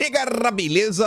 aí, galera, beleza?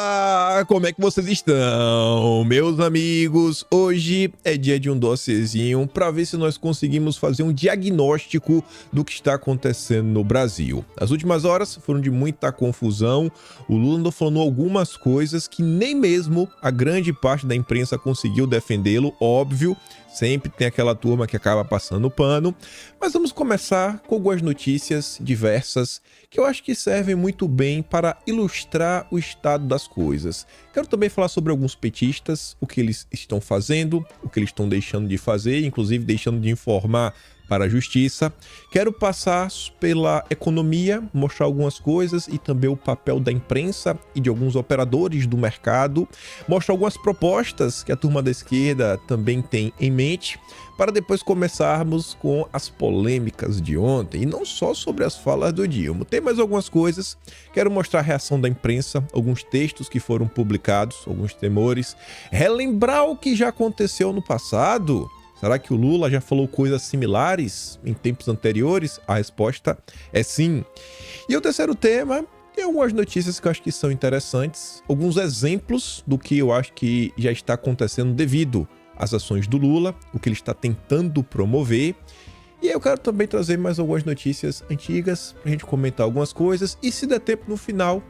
Como é que vocês estão, meus amigos? Hoje é dia de um docezinho para ver se nós conseguimos fazer um diagnóstico do que está acontecendo no Brasil. As últimas horas foram de muita confusão. O Lula andou falando algumas coisas que nem mesmo a grande parte da imprensa conseguiu defendê-lo, óbvio. Sempre tem aquela turma que acaba passando o pano. Mas vamos começar com algumas notícias diversas que eu acho que servem muito bem para ilustrar o estado das coisas. Quero também falar sobre alguns petistas, o que eles estão fazendo, o que eles estão deixando de fazer, inclusive deixando de informar para a justiça. Quero passar pela economia, mostrar algumas coisas e também o papel da imprensa e de alguns operadores do mercado. Mostrar algumas propostas que a turma da esquerda também tem em mente, para depois começarmos com as polêmicas de ontem, e não só sobre as falas do Dilma. Tem mais algumas coisas, quero mostrar a reação da imprensa, alguns textos que foram publicados, alguns temores, relembrar o que já aconteceu no passado. Será que o Lula já falou coisas similares em tempos anteriores? A resposta é sim. E o terceiro tema tem algumas notícias que eu acho que são interessantes, alguns exemplos do que eu acho que já está acontecendo devido às ações do Lula, o que ele está tentando promover. E eu quero também trazer mais algumas notícias antigas para a gente comentar algumas coisas e, se der tempo no final,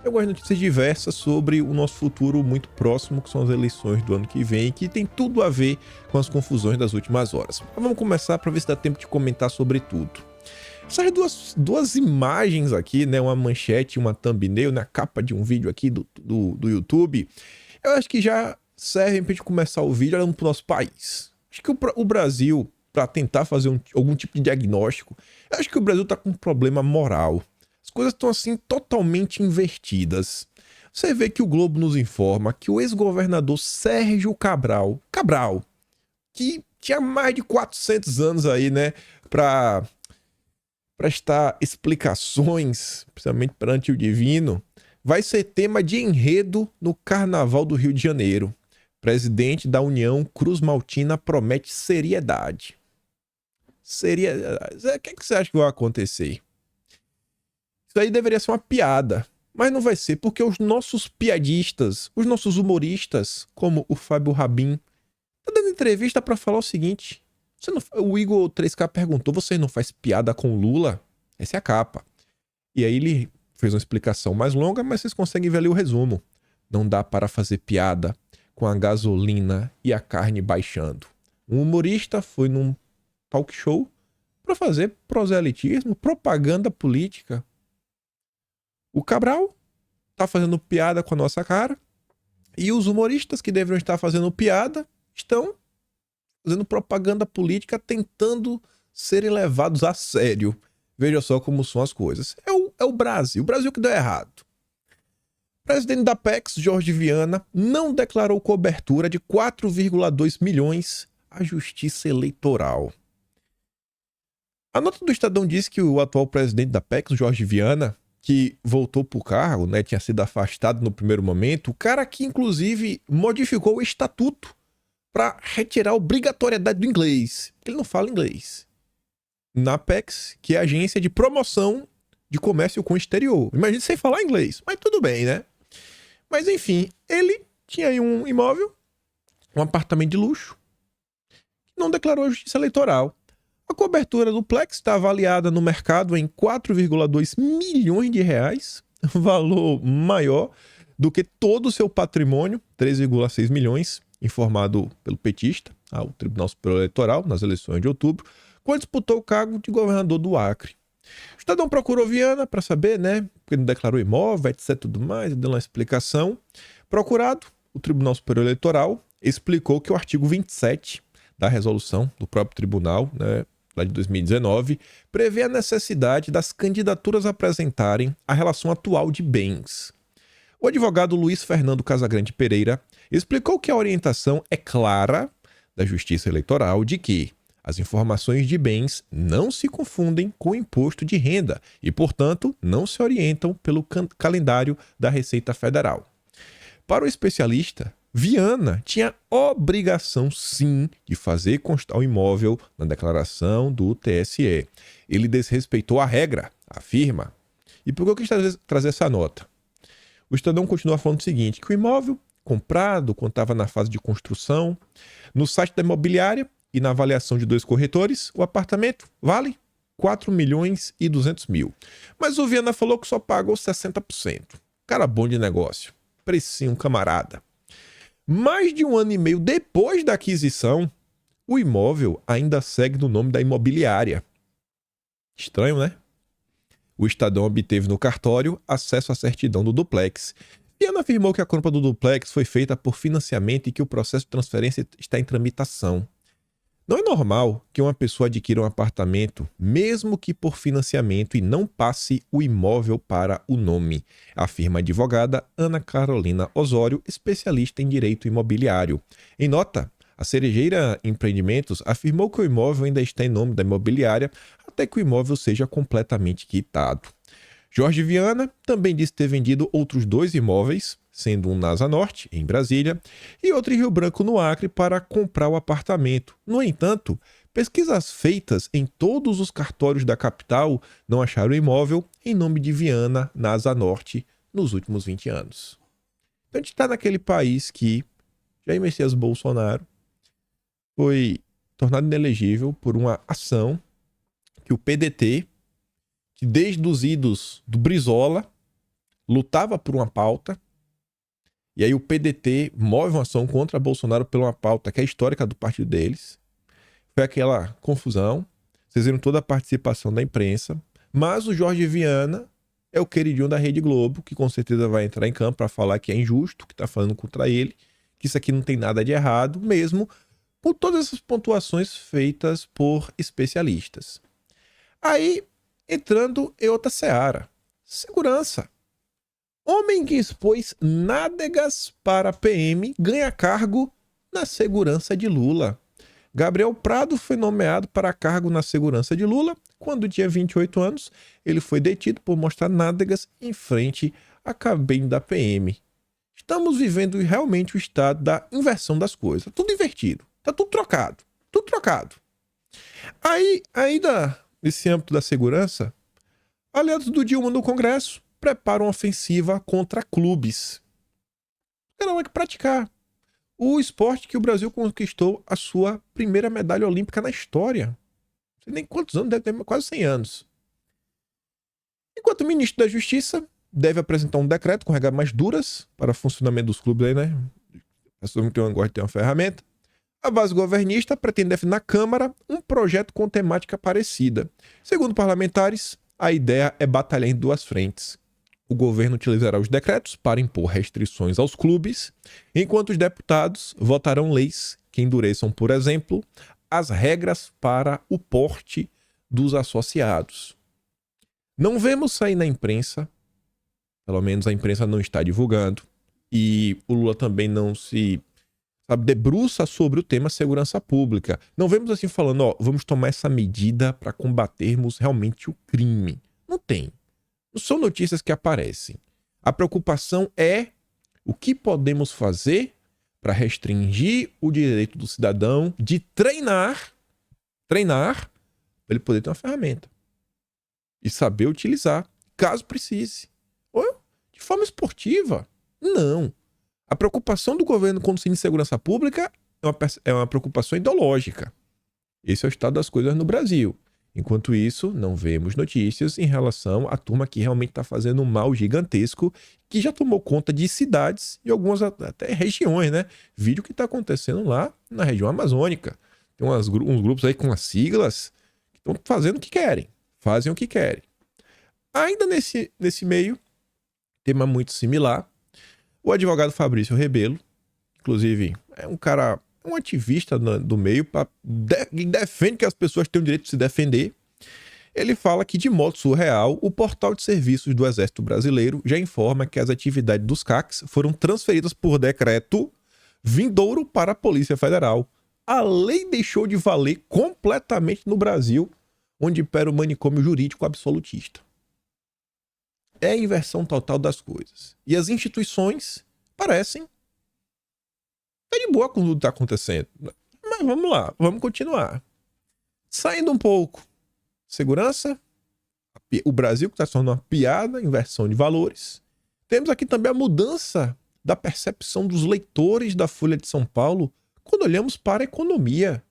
algumas notícias diversas sobre o nosso futuro muito próximo, que são as eleições do ano que vem, que tem tudo a ver com as confusões das últimas horas. Mas vamos começar para ver se dá tempo de comentar sobre tudo. Essas duas imagens aqui, né, uma manchete e uma thumbnail, na capa de um vídeo aqui do YouTube, eu acho que já servem para a gente começar o vídeo olhando para o nosso país. Acho que o Brasil, para tentar fazer algum tipo de diagnóstico, eu acho que o Brasil está com um problema moral. As coisas estão assim totalmente invertidas. Você vê que o Globo nos informa que o ex-governador Sérgio Cabral, que tinha mais de 400 anos aí, né, para prestar explicações, principalmente perante o divino, vai ser tema de enredo no Carnaval do Rio de Janeiro. Presidente da União Cruz Maltina promete seriedade. O que você acha que vai acontecer? Isso aí deveria ser uma piada, mas não vai ser, porque os nossos piadistas, os nossos humoristas, como o Fábio Rabin, tá dando entrevista para falar o seguinte: o Igor 3K perguntou, você não faz piada com o Lula? Essa é a capa. E aí ele fez uma explicação mais longa, mas vocês conseguem ver ali o resumo. Não dá para fazer piada com a gasolina e a carne baixando. Um humorista foi num talk show para fazer proselitismo, propaganda política. O Cabral tá fazendo piada com a nossa cara, e os humoristas que deveriam estar fazendo piada estão fazendo propaganda política, tentando serem levados a sério. Veja só como são as coisas. É o Brasil que deu errado. O presidente da Apex, Jorge Viana, não declarou cobertura de 4,2 milhões à Justiça Eleitoral. A nota do Estadão diz que o atual presidente da Apex, Jorge Viana, que voltou para o cargo, né, tinha sido afastado no primeiro momento, o cara que inclusive modificou o estatuto para retirar a obrigatoriedade do inglês. Ele não fala inglês. Na Apex, que é a agência de promoção de comércio com o exterior. Imagina sem falar inglês, mas tudo bem, né? Mas enfim, ele tinha aí um imóvel, um apartamento de luxo, que não declarou a Justiça Eleitoral. A cobertura do Plex está avaliada no mercado em 4,2 milhões de reais, valor maior do que todo o seu patrimônio, 3,6 milhões, informado pelo petista, ao Tribunal Superior Eleitoral, nas eleições de outubro, quando disputou o cargo de governador do Acre. O Estadão procurou Viana para saber, né, porque não declarou imóvel, etc, tudo mais, deu uma explicação. Procurado, o Tribunal Superior Eleitoral explicou que o artigo 27 da resolução do próprio tribunal, né, lá de 2019, prevê a necessidade das candidaturas apresentarem a relação atual de bens. O advogado Luiz Fernando Casagrande Pereira explicou que a orientação é clara da Justiça Eleitoral de que as informações de bens não se confundem com o imposto de renda e, portanto, não se orientam pelo calendário da Receita Federal. Para o especialista, Viana tinha obrigação, sim, de fazer constar o imóvel na declaração do TSE. Ele desrespeitou a regra, afirma. E por que eu quis trazer essa nota? O Estadão continua falando o seguinte, que o imóvel comprado, quando estava na fase de construção, no site da imobiliária e na avaliação de 2 corretores, o apartamento vale 4 milhões e 200 mil. Mas o Viana falou que só pagou 60%. Cara bom de negócio. Precinho, camarada. Mais de 1 ano e meio depois da aquisição, o imóvel ainda segue no nome da imobiliária. Estranho, né? O Estadão obteve no cartório acesso à certidão do duplex. Viana afirmou que a compra do duplex foi feita por financiamento e que o processo de transferência está em tramitação. Não é normal que uma pessoa adquira um apartamento, mesmo que por financiamento, e não passe o imóvel para o nome, afirma a advogada Ana Carolina Osório, especialista em direito imobiliário. Em nota, a Cerejeira Empreendimentos afirmou que o imóvel ainda está em nome da imobiliária até que o imóvel seja completamente quitado. Jorge Viana também disse ter vendido outros 2 imóveis, sendo um na Asa Norte, em Brasília, e outro em Rio Branco, no Acre, para comprar o apartamento. No entanto, pesquisas feitas em todos os cartórios da capital não acharam o imóvel em nome de Viana, na Asa Norte, nos últimos 20 anos. Então a gente está naquele país que Jair Messias Bolsonaro foi tornado inelegível por uma ação que o PDT, que desde os idos do Brizola, lutava por uma pauta, e aí o PDT move uma ação contra Bolsonaro por uma pauta que é histórica do partido deles. Foi aquela confusão, vocês viram toda a participação da imprensa, mas o Jorge Viana é o queridinho da Rede Globo, que com certeza vai entrar em campo para falar que é injusto, que está falando contra ele, que isso aqui não tem nada de errado, mesmo por todas essas pontuações feitas por especialistas. Aí, entrando em outra seara, segurança. Homem que expôs nádegas para a PM ganha cargo na segurança de Lula. Gabriel Prado foi nomeado para cargo na segurança de Lula. Quando tinha 28 anos, ele foi detido por mostrar nádegas em frente à cabine da PM. Estamos vivendo realmente o estado da inversão das coisas. Tá tudo invertido. Tá tudo trocado. Tudo trocado. Aí, ainda nesse âmbito da segurança, aliados do Dilma no Congresso preparam ofensiva contra clubes. Não é que praticar o esporte que o Brasil conquistou a sua primeira medalha olímpica na história. Não sei nem quantos anos, deve ter quase 100 anos. Enquanto o ministro da Justiça deve apresentar um decreto com regras mais duras para o funcionamento dos clubes aí, né? A pessoa que gosta de ter uma ferramenta. A base governista pretende definir na Câmara um projeto com temática parecida. Segundo parlamentares, a ideia é batalhar em 2 frentes. O governo utilizará os decretos para impor restrições aos clubes, enquanto os deputados votarão leis que endureçam, por exemplo, as regras para o porte dos associados. Não vemos sair na imprensa, pelo menos a imprensa não está divulgando, e o Lula também não se debruça sobre o tema segurança pública. Não vemos assim falando, vamos tomar essa medida para combatermos realmente o crime. Não tem. Não são notícias que aparecem. A preocupação é o que podemos fazer para restringir o direito do cidadão de treinar, para ele poder ter uma ferramenta e saber utilizar, caso precise. Ou de forma esportiva. Não. A preocupação do governo com o ensino de segurança pública é uma preocupação ideológica. Esse é o estado das coisas no Brasil. Enquanto isso, não vemos notícias em relação à turma que realmente está fazendo um mal gigantesco, que já tomou conta de cidades e algumas até regiões, né? Vídeo que está acontecendo lá na região amazônica. Tem uns grupos aí com as siglas que estão fazendo o que querem, fazem o que querem. Ainda nesse meio, tema muito similar, o advogado Fabrício Rebelo, inclusive é um ativista do meio, que defende que as pessoas têm o direito de se defender. Ele fala que, de modo surreal, o portal de serviços do Exército Brasileiro já informa que as atividades dos CACs foram transferidas por decreto vindouro para a Polícia Federal. A lei deixou de valer completamente no Brasil, onde impera o manicômio jurídico absolutista. É a inversão total das coisas. E as instituições parecem tá de boa com tudo que está acontecendo. Mas vamos lá, vamos continuar. Saindo um pouco. Segurança. O Brasil que está se tornando uma piada, inversão de valores. Temos aqui também a mudança da percepção dos leitores da Folha de São Paulo quando olhamos para a economia.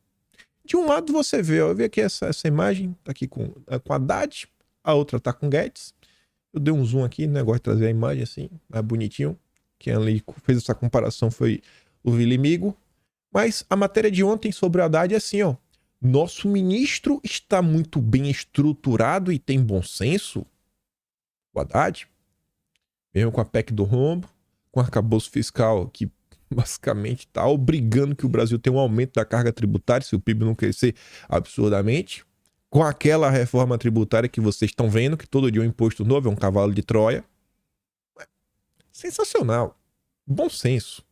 De um lado você vê, eu vi aqui essa imagem, tá aqui com Haddad, a outra tá com Guedes. Eu dei um zoom aqui, né? Gosto de trazer a imagem assim, mais bonitinho. Quem ali fez essa comparação foi o Vilimigo. Mas a matéria de ontem sobre o Haddad é assim, ó. Nosso ministro está muito bem estruturado e tem bom senso. O Haddad, mesmo com a PEC do rombo, com o arcabouço fiscal que basicamente está obrigando que o Brasil tenha um aumento da carga tributária se o PIB não crescer absurdamente, com aquela reforma tributária que vocês estão vendo, que todo dia é um imposto novo, é um cavalo de Troia. Sensacional. Bom senso.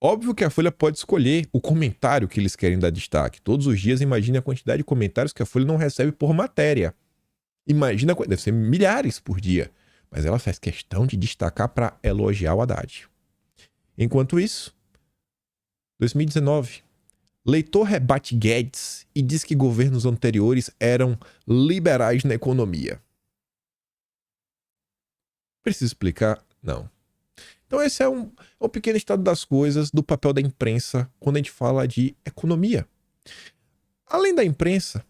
Óbvio que a Folha pode escolher o comentário que eles querem dar destaque. Todos os dias, imagine a quantidade de comentários que a Folha não recebe por matéria. Imagina, deve ser milhares por dia. Mas ela faz questão de destacar para elogiar o Haddad. Enquanto isso, 2019, leitor rebate Guedes e diz que governos anteriores eram liberais na economia. Preciso explicar? Não. Então esse é um pequeno estado das coisas do papel da imprensa quando a gente fala de economia. Além da imprensa,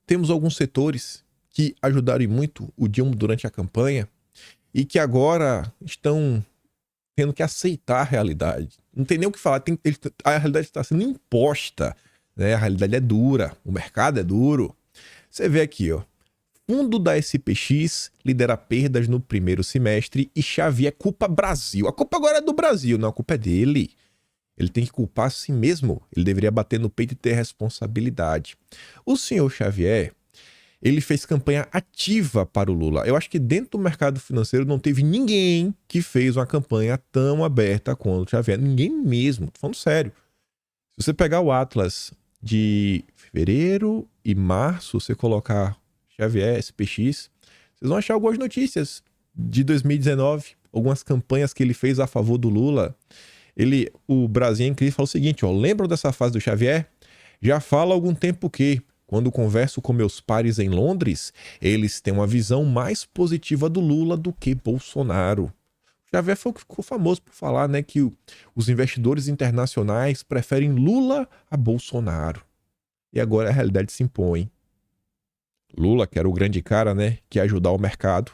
temos alguns setores que ajudaram muito o Dilma durante a campanha e que agora estão tendo que aceitar a realidade. Não tem nem o que falar, a realidade está sendo imposta, né? A realidade é dura, o mercado é duro. Você vê aqui, ó. Fundo da SPX lidera perdas no primeiro semestre e Xavier culpa Brasil. A culpa agora é do Brasil, não, a culpa é dele. Ele tem que culpar a si mesmo. Ele deveria bater no peito e ter responsabilidade. O senhor Xavier, ele fez campanha ativa para o Lula. Eu acho que dentro do mercado financeiro não teve ninguém que fez uma campanha tão aberta quanto o Xavier. Ninguém mesmo, tô falando sério. Se você pegar o Atlas de fevereiro e março, você colocar Xavier, SPX, vocês vão achar algumas notícias de 2019, algumas campanhas que ele fez a favor do Lula. O Brasil em Crise falou o seguinte, ó, lembram dessa fase do Xavier? Já fala há algum tempo que, quando converso com meus pares em Londres, eles têm uma visão mais positiva do Lula do que Bolsonaro. O Xavier foi o que ficou famoso por falar, né, que os investidores internacionais preferem Lula a Bolsonaro. E agora a realidade se impõe. Lula, que era o grande cara, né, que ia ajudar o mercado,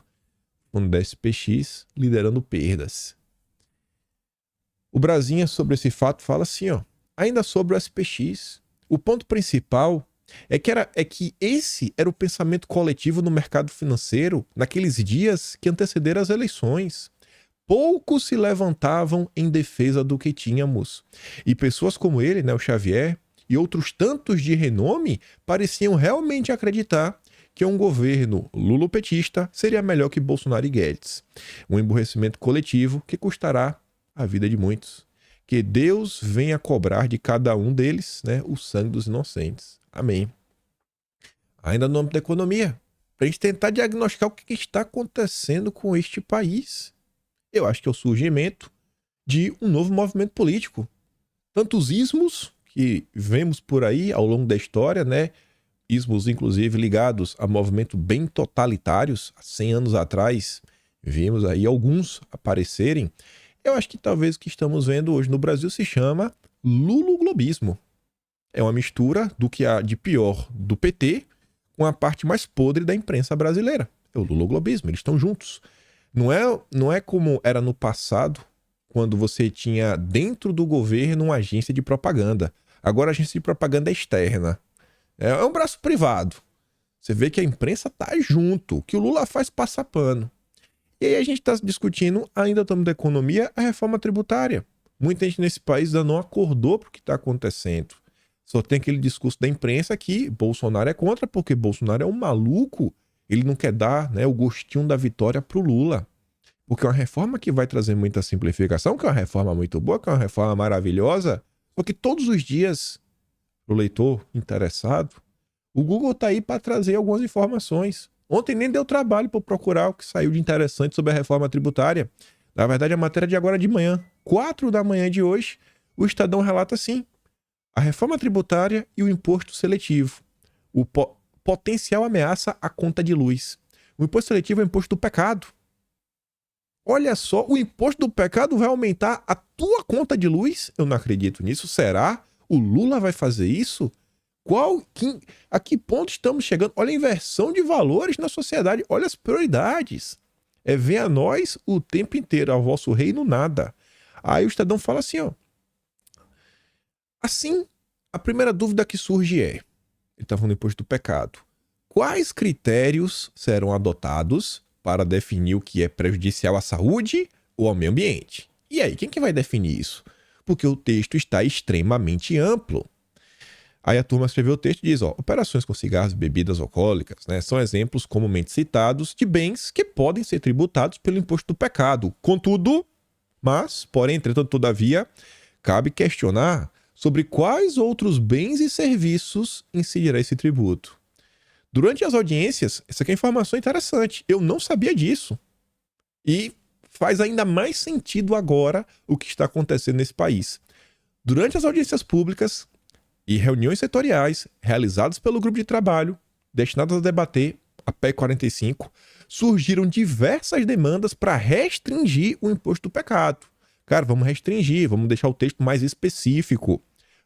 fundo da SPX, liderando perdas. O Brasinha, sobre esse fato, fala assim, ó, ainda sobre o SPX, o ponto principal é que esse era o pensamento coletivo no mercado financeiro naqueles dias que antecederam as eleições. Poucos se levantavam em defesa do que tínhamos. E pessoas como ele, né, o Xavier, e outros tantos de renome, pareciam realmente acreditar que um governo lulopetista seria melhor que Bolsonaro e Guedes. Um emburrecimento coletivo que custará a vida de muitos. Que Deus venha cobrar de cada um deles, né, o sangue dos inocentes. Amém. Ainda no âmbito da economia, para a gente tentar diagnosticar o que está acontecendo com este país. Eu acho que é o surgimento de um novo movimento político. Tantos ismos que vemos por aí ao longo da história, né? Ismos, inclusive, ligados a movimentos bem totalitários. Há 100 anos atrás, vimos aí alguns aparecerem. Eu acho que talvez o que estamos vendo hoje no Brasil se chama luloglobismo. É uma mistura do que há de pior do PT com a parte mais podre da imprensa brasileira. É o luloglobismo, eles estão juntos. Não é como era no passado, quando você tinha dentro do governo uma agência de propaganda. Agora a agência de propaganda é externa. É um braço privado. Você vê que a imprensa tá junto. O que o Lula faz passa pano. E aí a gente está discutindo, ainda estamos da economia, a reforma tributária. Muita gente nesse país ainda não acordou para o que está acontecendo. Só tem aquele discurso da imprensa que Bolsonaro é contra, porque Bolsonaro é um maluco. Ele não quer dar, né, o gostinho da vitória para o Lula. Porque é uma reforma que vai trazer muita simplificação, que é uma reforma muito boa, que é uma reforma maravilhosa. Só que todos os dias, para o leitor interessado, o Google está aí para trazer algumas informações. Ontem nem deu trabalho para procurar o que saiu de interessante sobre a reforma tributária. Na verdade, a matéria é de agora de manhã, 4 da manhã de hoje, o Estadão relata assim: a reforma tributária e o imposto seletivo. O potencial ameaça a conta de luz. O imposto seletivo é o imposto do pecado. Olha só, o imposto do pecado vai aumentar a tua conta de luz? Eu não acredito nisso. Será? O Lula vai fazer isso? A que ponto estamos chegando? Olha a inversão de valores na sociedade. Olha as prioridades. Vem a nós o tempo inteiro, ao vosso reino nada. Aí o Estadão fala assim, ó. Assim, a primeira dúvida que surge ele está falando do imposto do pecado. Quais critérios serão adotados para definir o que é prejudicial à saúde ou ao meio ambiente? E aí, quem que vai definir isso? Porque o texto está extremamente amplo. Aí a turma escreveu o texto e diz, ó, operações com cigarros e bebidas alcoólicas, né, são exemplos comumente citados de bens que podem ser tributados pelo imposto do pecado. Contudo, porém, entretanto, todavia, cabe questionar sobre quais outros bens e serviços incidirá esse tributo. Durante as audiências, essa aqui é informação interessante, eu não sabia disso. E faz ainda mais sentido agora o que está acontecendo nesse país. Durante as audiências públicas e reuniões setoriais realizadas pelo grupo de trabalho destinadas a debater a PEC 45, surgiram diversas demandas para restringir o imposto do pecado. Cara, vamos restringir, vamos deixar o texto mais específico.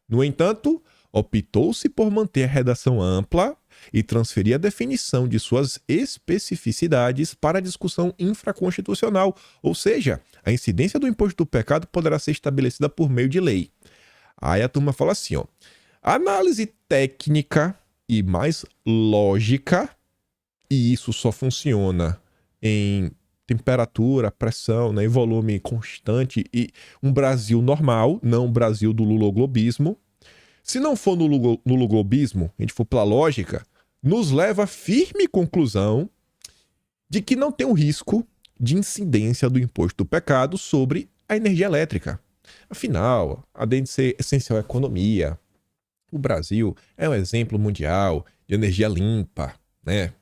No entanto, optou-se por manter a redação ampla e transferir a definição de suas especificidades para a discussão infraconstitucional, ou seja, a incidência do imposto do pecado poderá ser estabelecida por meio de lei. Aí a turma fala assim, ó, análise técnica e mais lógica, e isso só funciona em temperatura, pressão, né, e volume constante e um Brasil normal, não um Brasil do luloglobismo. Se não for no luloglobismo, a gente for pela lógica, nos leva à firme conclusão de que não tem um risco de incidência do imposto do pecado sobre a energia elétrica. Afinal, além de ser essencial à economia, o Brasil é um exemplo mundial de energia limpa, né?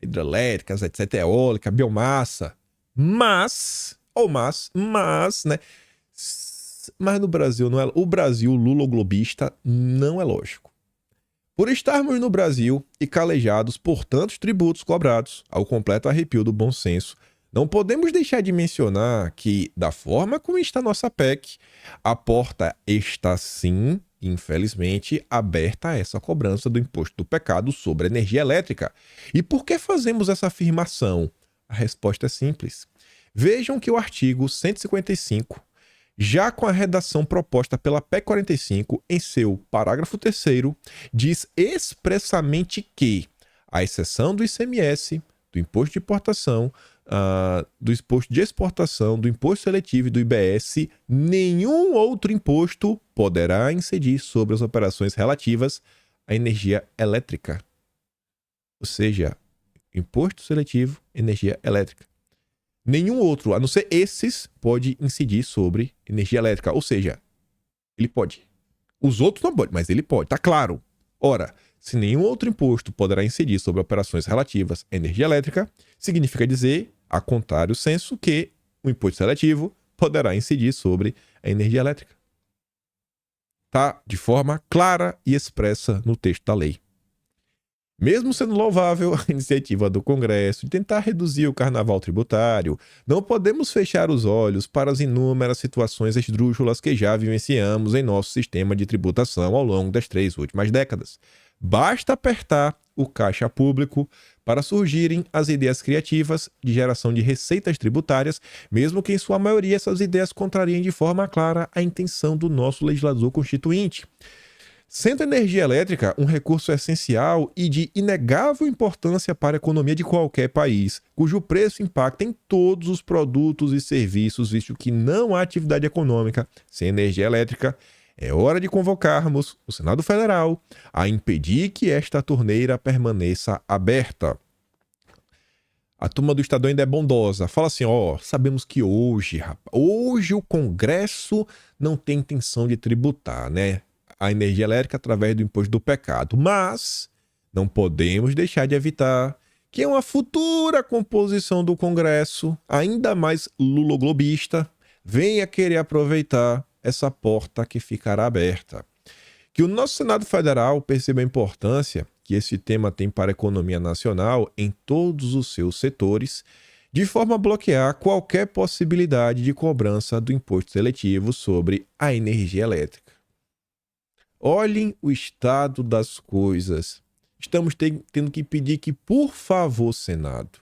Hidrelétricas, etc., eólica, biomassa. Mas no Brasil não é. O Brasil luloglobista não é lógico. Por estarmos no Brasil e calejados por tantos tributos cobrados, ao completo arrepio do bom senso, não podemos deixar de mencionar que, da forma como está nossa PEC, a porta está sim, infelizmente, aberta a essa cobrança do imposto do pecado sobre a energia elétrica. E por que fazemos essa afirmação? A resposta é simples. Vejam que o artigo 155, já com a redação proposta pela PEC 45, em seu parágrafo 3º, diz expressamente que, à exceção do ICMS, do imposto de importação, do imposto de exportação, do imposto seletivo e do IBS, nenhum outro imposto poderá incidir sobre as operações relativas à energia elétrica. Ou seja, imposto seletivo, energia elétrica. Nenhum outro, a não ser esses, pode incidir sobre energia elétrica. Ou seja, ele pode. Os outros não podem, mas ele pode, tá claro. Ora, se nenhum outro imposto poderá incidir sobre operações relativas à energia elétrica, significa dizer, a contrário senso, que o imposto seletivo poderá incidir sobre a energia elétrica. Tá de forma clara e expressa no texto da lei. Mesmo sendo louvável a iniciativa do Congresso de tentar reduzir o carnaval tributário, não podemos fechar os olhos para as inúmeras situações esdrúxulas que já vivenciamos em nosso sistema de tributação ao longo das 3 últimas décadas. Basta apertar o caixa público para surgirem as ideias criativas de geração de receitas tributárias, mesmo que em sua maioria essas ideias contrariem de forma clara a intenção do nosso legislador constituinte. Sendo a energia elétrica um recurso essencial e de inegável importância para a economia de qualquer país, cujo preço impacta em todos os produtos e serviços, visto que não há atividade econômica sem energia elétrica, é hora de convocarmos o Senado Federal a impedir que esta torneira permaneça aberta. A turma do Estadão ainda é bondosa. Fala assim, sabemos que hoje o Congresso não tem intenção de tributar, né, a energia elétrica através do imposto do pecado. Mas não podemos deixar de evitar que uma futura composição do Congresso, ainda mais luloglobista, venha querer aproveitar essa porta que ficará aberta. Que o nosso Senado Federal perceba a importância que esse tema tem para a economia nacional em todos os seus setores, de forma a bloquear qualquer possibilidade de cobrança do imposto seletivo sobre a energia elétrica. Olhem o estado das coisas. Estamos tendo que pedir que, por favor, Senado,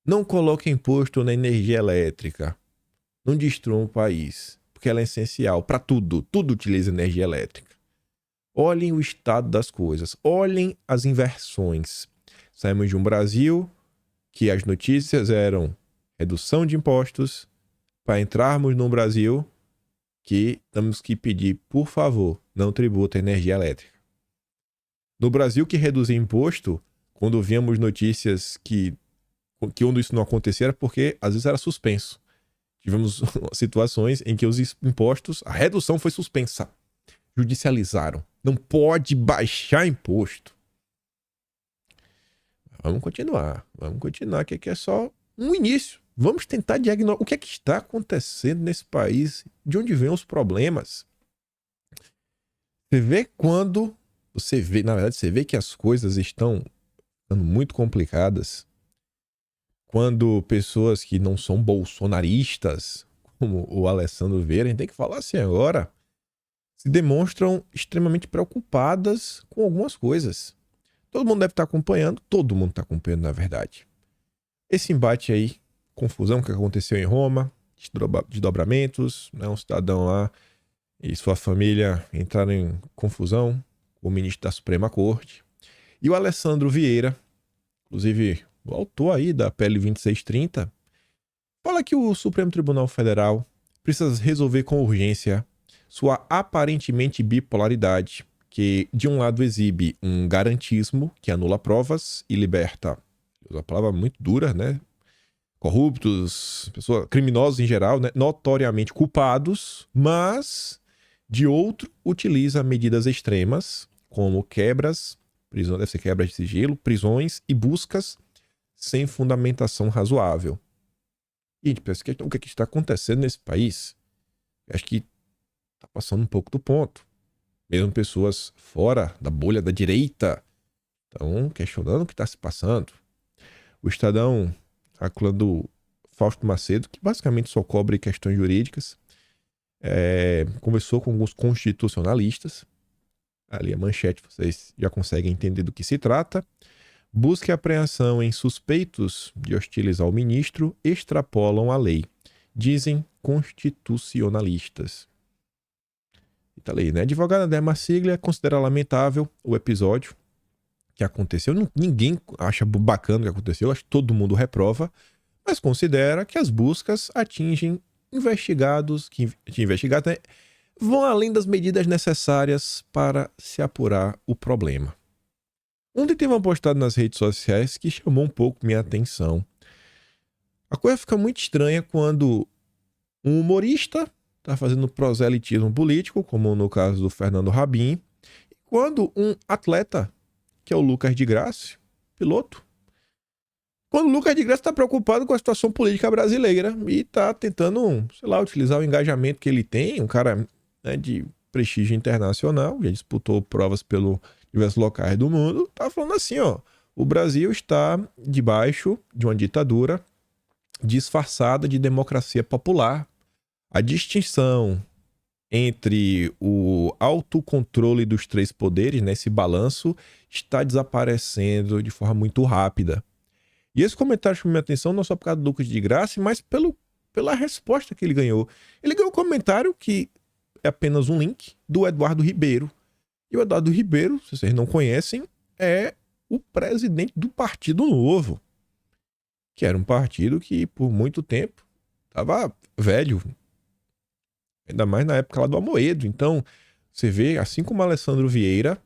não coloque imposto na energia elétrica. Não destruam o país, porque ela é essencial para tudo. Tudo utiliza energia elétrica. Olhem o estado das coisas. Olhem as inversões. Saímos de um Brasil que as notícias eram redução de impostos, para entrarmos num Brasil que temos que pedir, por favor, não tributa energia elétrica. No Brasil que reduzia imposto, quando víamos notícias que onde isso não acontecia, era porque às vezes era suspenso. Tivemos situações em que os impostos, a redução foi suspensa. Judicializaram. Não pode baixar imposto. Vamos continuar, que aqui é só um início. Vamos tentar diagnosticar o que é que está acontecendo nesse país, de onde vêm os problemas. Você vê que as coisas estão ficando muito complicadas quando pessoas que não são bolsonaristas, como o Alessandro Vieira, a gente tem que falar assim agora, se demonstram extremamente preocupadas com algumas coisas. Todo mundo deve estar acompanhando, todo mundo está acompanhando, na verdade. Esse embate aí, confusão que aconteceu em Roma, desdobramentos, né? Um cidadão lá e sua família entraram em confusão com o ministro da Suprema Corte. E o Alessandro Vieira, inclusive o autor aí da PL 2630, fala que o Supremo Tribunal Federal precisa resolver com urgência sua aparentemente bipolaridade, que de um lado exibe um garantismo que anula provas e liberta, uma palavra muito dura, né? Corruptos, criminosos em geral, né? Notoriamente culpados, mas de outro utiliza medidas extremas, como quebras, deve ser quebras de sigilo, prisões e buscas sem fundamentação razoável. E a gente pensa, o que está acontecendo nesse país? Acho que está passando um pouco do ponto. Mesmo pessoas fora da bolha da direita estão questionando o que está se passando. O Estadão, acusando Fausto Macedo, que basicamente só cobre questões jurídicas, conversou com alguns constitucionalistas. Ali a manchete, vocês já conseguem entender do que se trata. Busca e apreensão em suspeitos de hostilizar o ministro extrapolam a lei, dizem constitucionalistas. Tá lei, né? A advogada Derma Siglia considera lamentável o episódio que aconteceu. Ninguém acha bacana o que aconteceu, acho que todo mundo reprova, mas considera que as buscas atingem investigados, né, vão além das medidas necessárias para se apurar o problema. Ontem teve uma postagem nas redes sociais que chamou um pouco minha atenção. A coisa fica muito estranha quando um humorista está fazendo proselitismo político, como no caso do Fernando Rabin, e quando um atleta, que é o Lucas de Grassi, piloto, quando o Lucas de Grassi está preocupado com a situação política brasileira e está tentando, utilizar o engajamento que ele tem, um cara, né, de prestígio internacional, já disputou provas pelo diversos locais do mundo, tá falando assim, o Brasil está debaixo de uma ditadura disfarçada de democracia popular. A distinção entre o autocontrole dos três poderes, né, esse balanço, está desaparecendo de forma muito rápida. E esse comentário chamou minha atenção não só por causa do Lucas de Grassi, mas pela resposta que ele ganhou. Ele ganhou um comentário que é apenas um link do Eduardo Ribeiro. E o Eduardo Ribeiro, se vocês não conhecem, é o presidente do Partido Novo, que era um partido que por muito tempo estava velho, ainda mais na época lá do Amoedo. Então, você vê, assim como Alessandro Vieira,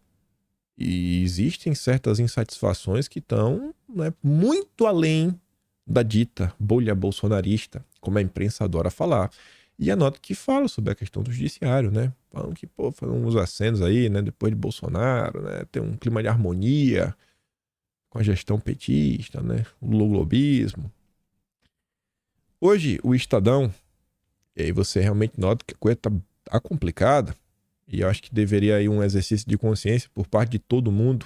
e existem certas insatisfações que estão, né, muito além da dita bolha bolsonarista, como a imprensa adora falar. E a nota que fala sobre a questão do judiciário, né? Falam que, foram uns acenos aí, né? Depois de Bolsonaro, né? Tem um clima de harmonia com a gestão petista, né? O luloglobismo. Hoje, o Estadão, e aí você realmente nota que a coisa tá complicada, e eu acho que deveria ir um exercício de consciência por parte de todo mundo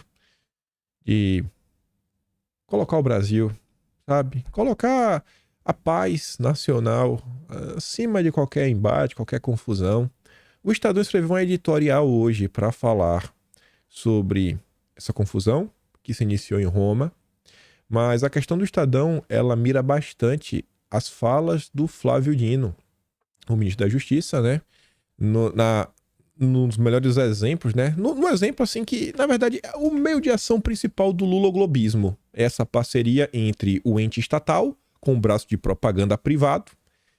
de colocar o Brasil, sabe? Colocar a paz nacional acima de qualquer embate, qualquer confusão. O Estadão escreveu um editorial hoje para falar sobre essa confusão que se iniciou em Roma, mas a questão do Estadão, ela mira bastante as falas do Flávio Dino, o ministro da Justiça, né? Nos melhores exemplos, né? No exemplo, assim, que, na verdade, o meio de ação principal do luloglobismo é essa parceria entre o ente estatal com o braço de propaganda privado.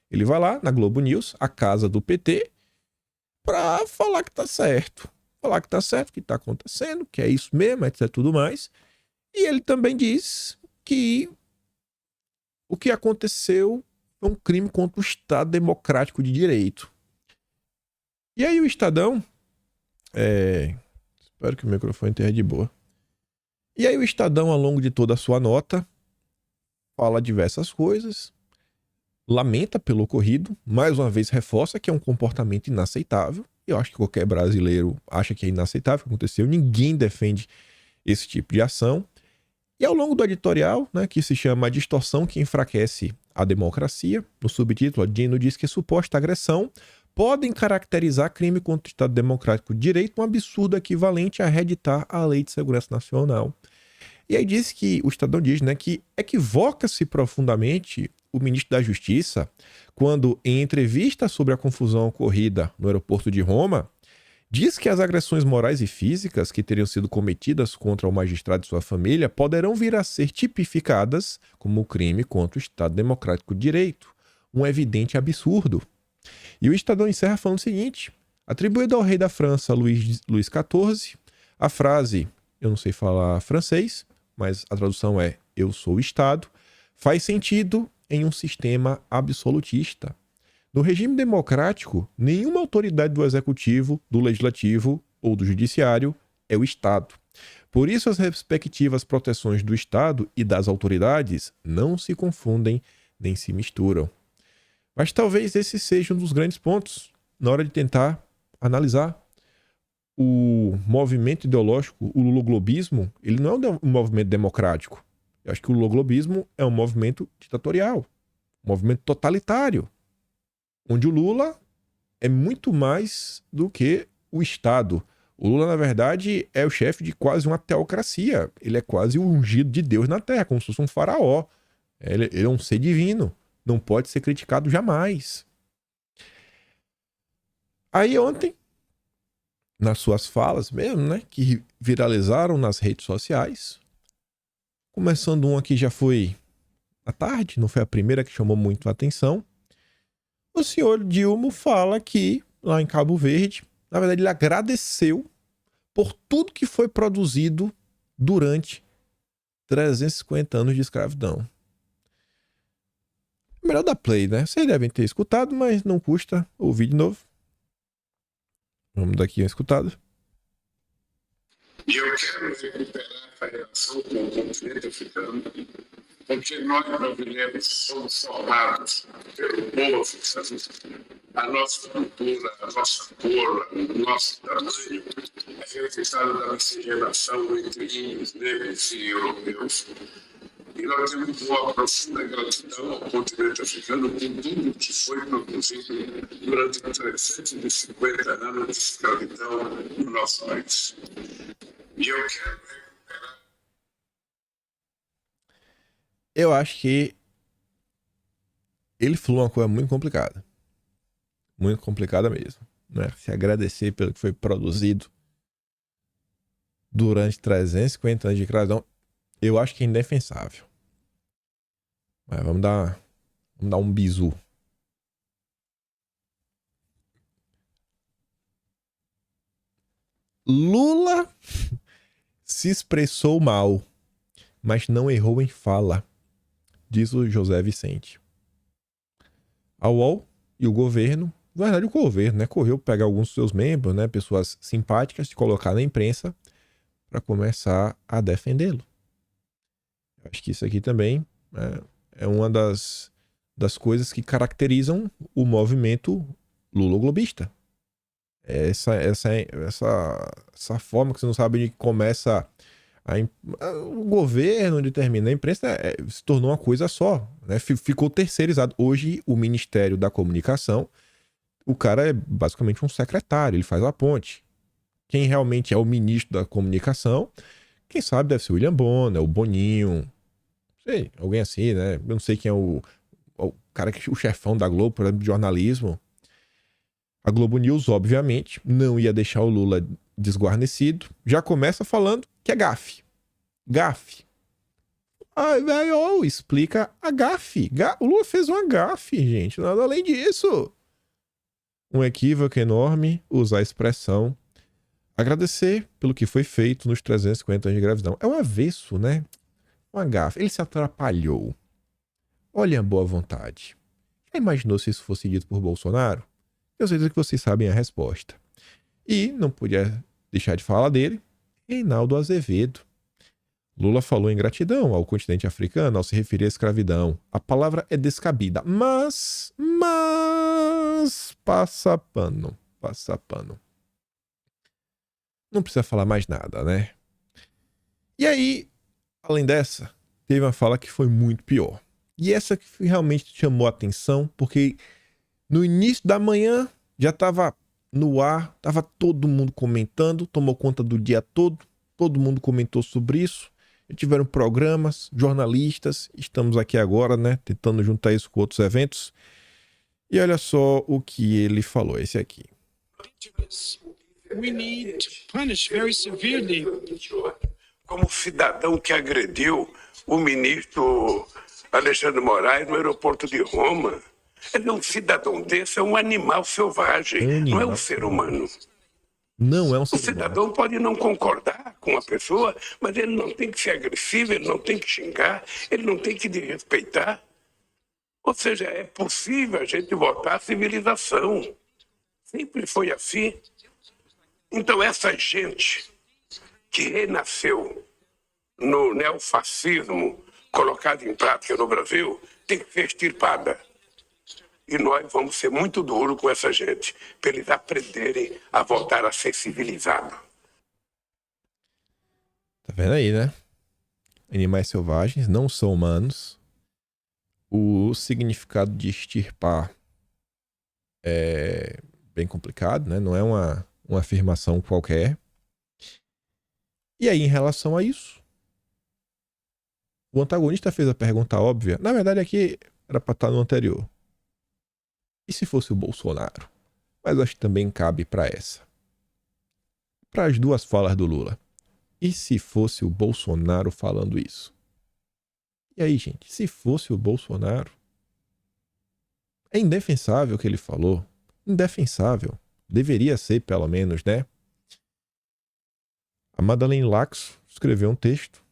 Ele vai lá na Globo News, a casa do PT, pra falar que tá certo. Falar que tá certo, que tá acontecendo, que é isso mesmo, etc, tudo mais. E ele também diz que o que aconteceu é um crime contra o Estado Democrático de Direito. E aí o Estadão... Espero que o microfone esteja de boa. E aí o Estadão, ao longo de toda a sua nota, fala diversas coisas, lamenta pelo ocorrido, mais uma vez reforça que é um comportamento inaceitável. Eu acho que qualquer brasileiro acha que é inaceitável o que aconteceu, ninguém defende esse tipo de ação. E ao longo do editorial, né, que se chama Distorção que enfraquece a democracia, no subtítulo, Dino diz que suposta agressão podem caracterizar crime contra o Estado Democrático de Direito, um absurdo equivalente a reeditar a Lei de Segurança Nacional. E aí diz que, o Estadão diz, né, que equivoca-se profundamente o ministro da Justiça quando, em entrevista sobre a confusão ocorrida no aeroporto de Roma, diz que as agressões morais e físicas que teriam sido cometidas contra o magistrado e sua família poderão vir a ser tipificadas como crime contra o Estado Democrático de Direito. Um evidente absurdo. E o Estadão encerra falando o seguinte: atribuído ao rei da França, Luís XIV, a frase, eu não sei falar francês, mas a tradução é eu sou o Estado, faz sentido em um sistema absolutista. No regime democrático, nenhuma autoridade do executivo, do legislativo ou do judiciário é o Estado. Por isso, as respectivas proteções do Estado e das autoridades não se confundem nem se misturam. Mas talvez esse seja um dos grandes pontos na hora de tentar analisar o movimento ideológico, o luloglobismo. Ele não é um movimento democrático. Eu acho que o luloglobismo é um movimento ditatorial, um movimento totalitário, onde o Lula é muito mais do que o Estado. O Lula, na verdade, é o chefe de quase uma teocracia. Ele é quase o ungido de Deus na Terra, como se fosse um faraó. Ele é um ser divino. Não pode ser criticado jamais. Aí ontem, nas suas falas mesmo, né, que viralizaram nas redes sociais, começando uma que já foi à tarde, não foi a primeira que chamou muito a atenção, o senhor Dilma fala que, lá em Cabo Verde, na verdade ele agradeceu por tudo que foi produzido durante 350 anos de escravidão. Melhor dar play, né? Vocês devem ter escutado, mas não custa ouvir de novo. Vamos dar aqui uma escutada. E eu quero recuperar a relação com o continente africano, porque nós brasileiros somos formados pelo povo africano. A nossa cultura, a nossa cor, o nosso tamanho é resultado da miscigenação entre índios, negros e europeus. E nós temos uma profunda gratidão ao continente africano por tudo que foi produzido durante 350 anos de escravidão no nosso país. E eu quero recuperar. Eu acho que ele falou uma coisa muito complicada. Muito complicada mesmo. Né? Se agradecer pelo que foi produzido durante 350 anos de escravidão, eu acho que é indefensável. Mas vamos dar um bizu. Lula se expressou mal, mas não errou em fala, diz o José Vicente. A UOL e o governo, na verdade o governo, né, correu pegar alguns dos seus membros, né, pessoas simpáticas, de colocar na imprensa para começar a defendê-lo. Acho que isso aqui também é uma das coisas que caracterizam o movimento luloglobista. Essa forma que você não sabe onde começa O governo determina, a imprensa se tornou uma coisa só, né? Ficou terceirizado. Hoje, o Ministério da Comunicação, o cara é basicamente um secretário, ele faz a ponte. Quem realmente é o ministro da Comunicação, quem sabe deve ser o William Bonner, o Boninho, sei, alguém assim, né? Eu não sei quem é o cara, o chefão da Globo, por exemplo, de jornalismo. A Globo News, obviamente, não ia deixar o Lula desguarnecido. Já começa falando que é gafe. Gafe. Ai, velho, explica a gafe. O Lula fez uma gafe, gente. Nada além disso. Um equívoco enorme usar a expressão agradecer pelo que foi feito nos 350 anos de gravidão. É um avesso, né? Uma gafe. Ele se atrapalhou. Olha a boa vontade. Já imaginou se isso fosse dito por Bolsonaro? Eu sei que vocês sabem a resposta. E não podia deixar de falar dele, Reinaldo Azevedo. Lula falou em gratidão ao continente africano ao se referir à escravidão. A palavra é descabida, mas passa pano. Não precisa falar mais nada, né? E aí, além dessa, teve uma fala que foi muito pior. E essa que realmente chamou a atenção, porque no início da manhã já estava no ar, estava todo mundo comentando, tomou conta do dia todo mundo comentou sobre isso. Tiveram programas, jornalistas, estamos aqui agora, né, tentando juntar isso com outros eventos. E olha só o que ele falou, esse aqui. We need to punish very severely. Como cidadão que agrediu o ministro Alexandre de Moraes no aeroporto de Roma, ele é um cidadão desse, é um animal selvagem, não é um ser humano. Não é um ser humano. O cidadão pode não concordar com a pessoa, mas ele não tem que ser agressivo, ele não tem que xingar, ele não tem que desrespeitar. Ou seja, é possível a gente voltar à civilização. Sempre foi assim. Então, essa gente que renasceu no neofascismo colocado em prática no Brasil tem que ser extirpada. E nós vamos ser muito duros com essa gente, para eles aprenderem a voltar a ser civilizados. Tá vendo aí, né? Animais selvagens não são humanos. O significado de extirpar é bem complicado, né? Não é uma afirmação qualquer. E aí, em relação a isso, o antagonista fez a pergunta óbvia. Na verdade, aqui era para estar no anterior. E se fosse o Bolsonaro? Mas acho que também cabe para essa. Para as duas falas do Lula. E se fosse o Bolsonaro falando isso? E aí, gente, se fosse o Bolsonaro? É indefensável o que ele falou. Indefensável. Deveria ser, pelo menos, né? A Madeleine Laxo escreveu um texto.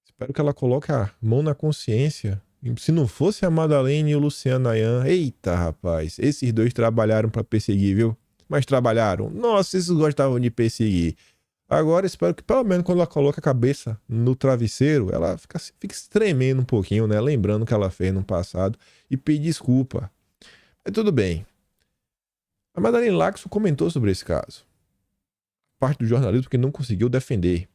Espero que ela coloque a mão na consciência. Se não fosse a Madeleine e o Luciano Ayan, eita, rapaz, esses dois trabalharam para perseguir, viu? Mas trabalharam. Nossa, esses gostavam de perseguir. Agora espero que pelo menos quando ela coloca a cabeça no travesseiro, ela fique se tremendo um pouquinho, né? Lembrando o que ela fez no passado e pedir desculpa. Mas tudo bem. A Madeleine Laxo comentou sobre esse caso. Parte do jornalismo que não conseguiu defender.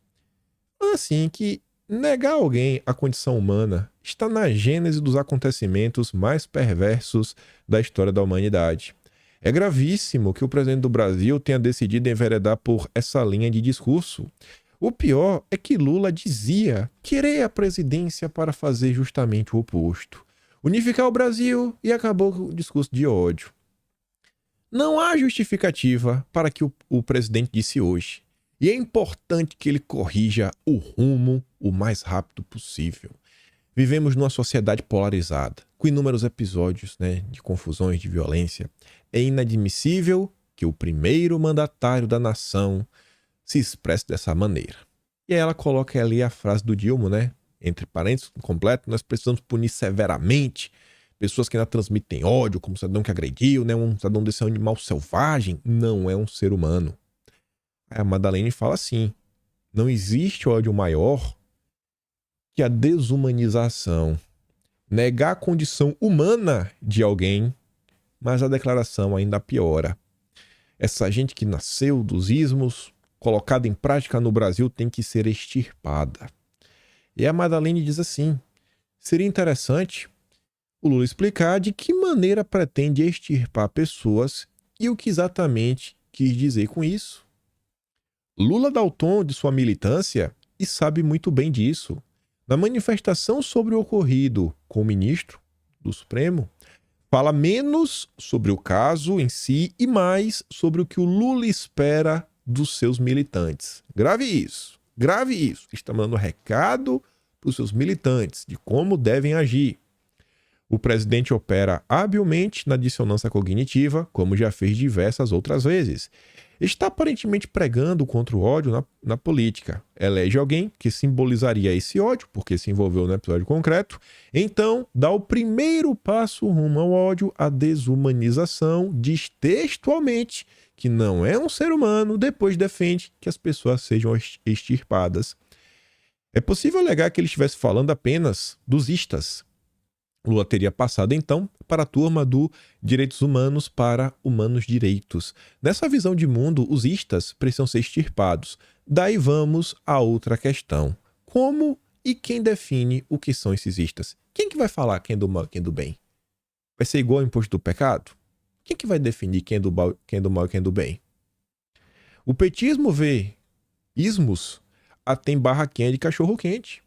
Assim que negar alguém a condição humana está na gênese dos acontecimentos mais perversos da história da humanidade. É gravíssimo que o presidente do Brasil tenha decidido enveredar por essa linha de discurso. O pior é que Lula dizia querer a presidência para fazer justamente o oposto. Unificar o Brasil e acabou com o discurso de ódio. Não há justificativa para que o presidente disse hoje. E é importante que ele corrija o rumo o mais rápido possível. Vivemos numa sociedade polarizada, com inúmeros episódios, né, de confusões, de violência. É inadmissível que o primeiro mandatário da nação se expresse dessa maneira. E aí ela coloca ali a frase do Dilma, né? Entre parênteses, completo, nós precisamos punir severamente pessoas que ainda transmitem ódio, como um cidadão que agrediu, né? Um cidadão desse animal selvagem, não é um ser humano. Aí a Madeleine fala assim, não existe ódio maior que a desumanização. Negar a condição humana de alguém, mas a declaração ainda piora. Essa gente que nasceu dos ismos, colocada em prática no Brasil tem que ser extirpada. E a Madalene diz assim: seria interessante o Lula explicar de que maneira pretende extirpar pessoas e o que exatamente quis dizer com isso. Lula dá o tom de sua militância e sabe muito bem disso. Na manifestação sobre o ocorrido com o ministro do Supremo, fala menos sobre o caso em si e mais sobre o que o Lula espera dos seus militantes. Grave isso, grave isso. Está mandando recado para os seus militantes de como devem agir. O presidente opera habilmente na dissonância cognitiva, como já fez diversas outras vezes. Está aparentemente pregando contra o ódio na política. Elege alguém que simbolizaria esse ódio, porque se envolveu no episódio concreto. Então, dá o primeiro passo rumo ao ódio, a desumanização, diz textualmente que não é um ser humano, depois defende que as pessoas sejam extirpadas. É possível alegar que ele estivesse falando apenas dos istas. Lula teria passado, então, para a turma do Direitos Humanos para Humanos Direitos. Nessa visão de mundo, os istas precisam ser extirpados. Daí vamos a outra questão. Como e quem define o que são esses istas? Quem que vai falar quem é do mal e quem é do bem? Vai ser igual ao imposto do pecado? Quem que vai definir quem é do mal e quem é do bem? O petismo vê ismos tem barraquinha de cachorro-quente.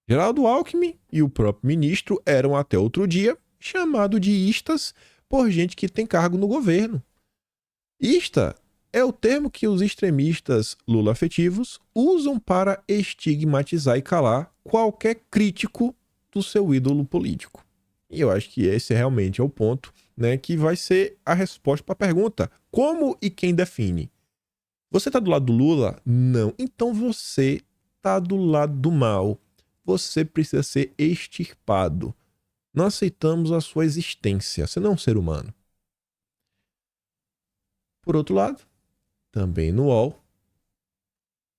Geraldo Alckmin e o próprio ministro eram até outro dia chamados de istas por gente que tem cargo no governo. Ista é o termo que os extremistas lula-afetivos usam para estigmatizar e calar qualquer crítico do seu ídolo político. E eu acho que esse realmente é o ponto, né, que vai ser a resposta para a pergunta: como e quem define? Você está do lado do Lula? Não. Então você está do lado do mal. Você precisa ser extirpado. Não aceitamos a sua existência. Você não é um ser humano. Por outro lado, também no UOL,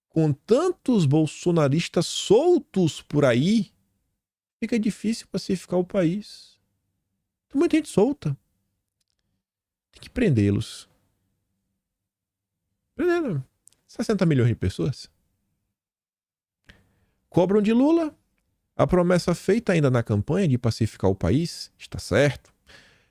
com tantos bolsonaristas soltos por aí, fica difícil pacificar o país. Tem muita gente solta. Tem que prendê-los. Prendendo 60 milhões de pessoas. Cobram de Lula a promessa feita ainda na campanha de pacificar o país. Está certo.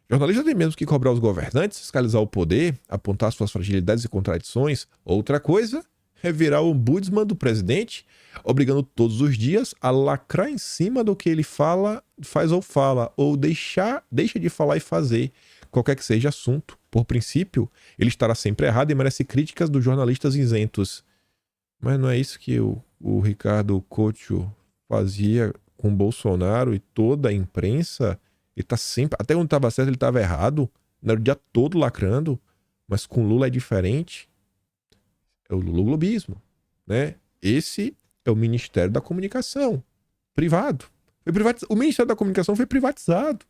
Jornalistas têm mesmo que cobrar os governantes, fiscalizar o poder, apontar suas fragilidades e contradições. Outra coisa é virar o ombudsman do presidente, obrigando todos os dias a lacrar em cima do que ele fala, faz ou fala, ou deixa de falar e fazer, qualquer que seja assunto. Por princípio, ele estará sempre errado e merece críticas dos jornalistas isentos. Mas não é isso que o Ricardo Couto fazia com Bolsonaro e toda a imprensa? Ele tá sempre, até quando estava certo ele estava errado, era o dia todo lacrando, mas com Lula é diferente. É o luloglobismo, né? Esse é o Ministério da Comunicação, privado. O Ministério da Comunicação foi privatizado.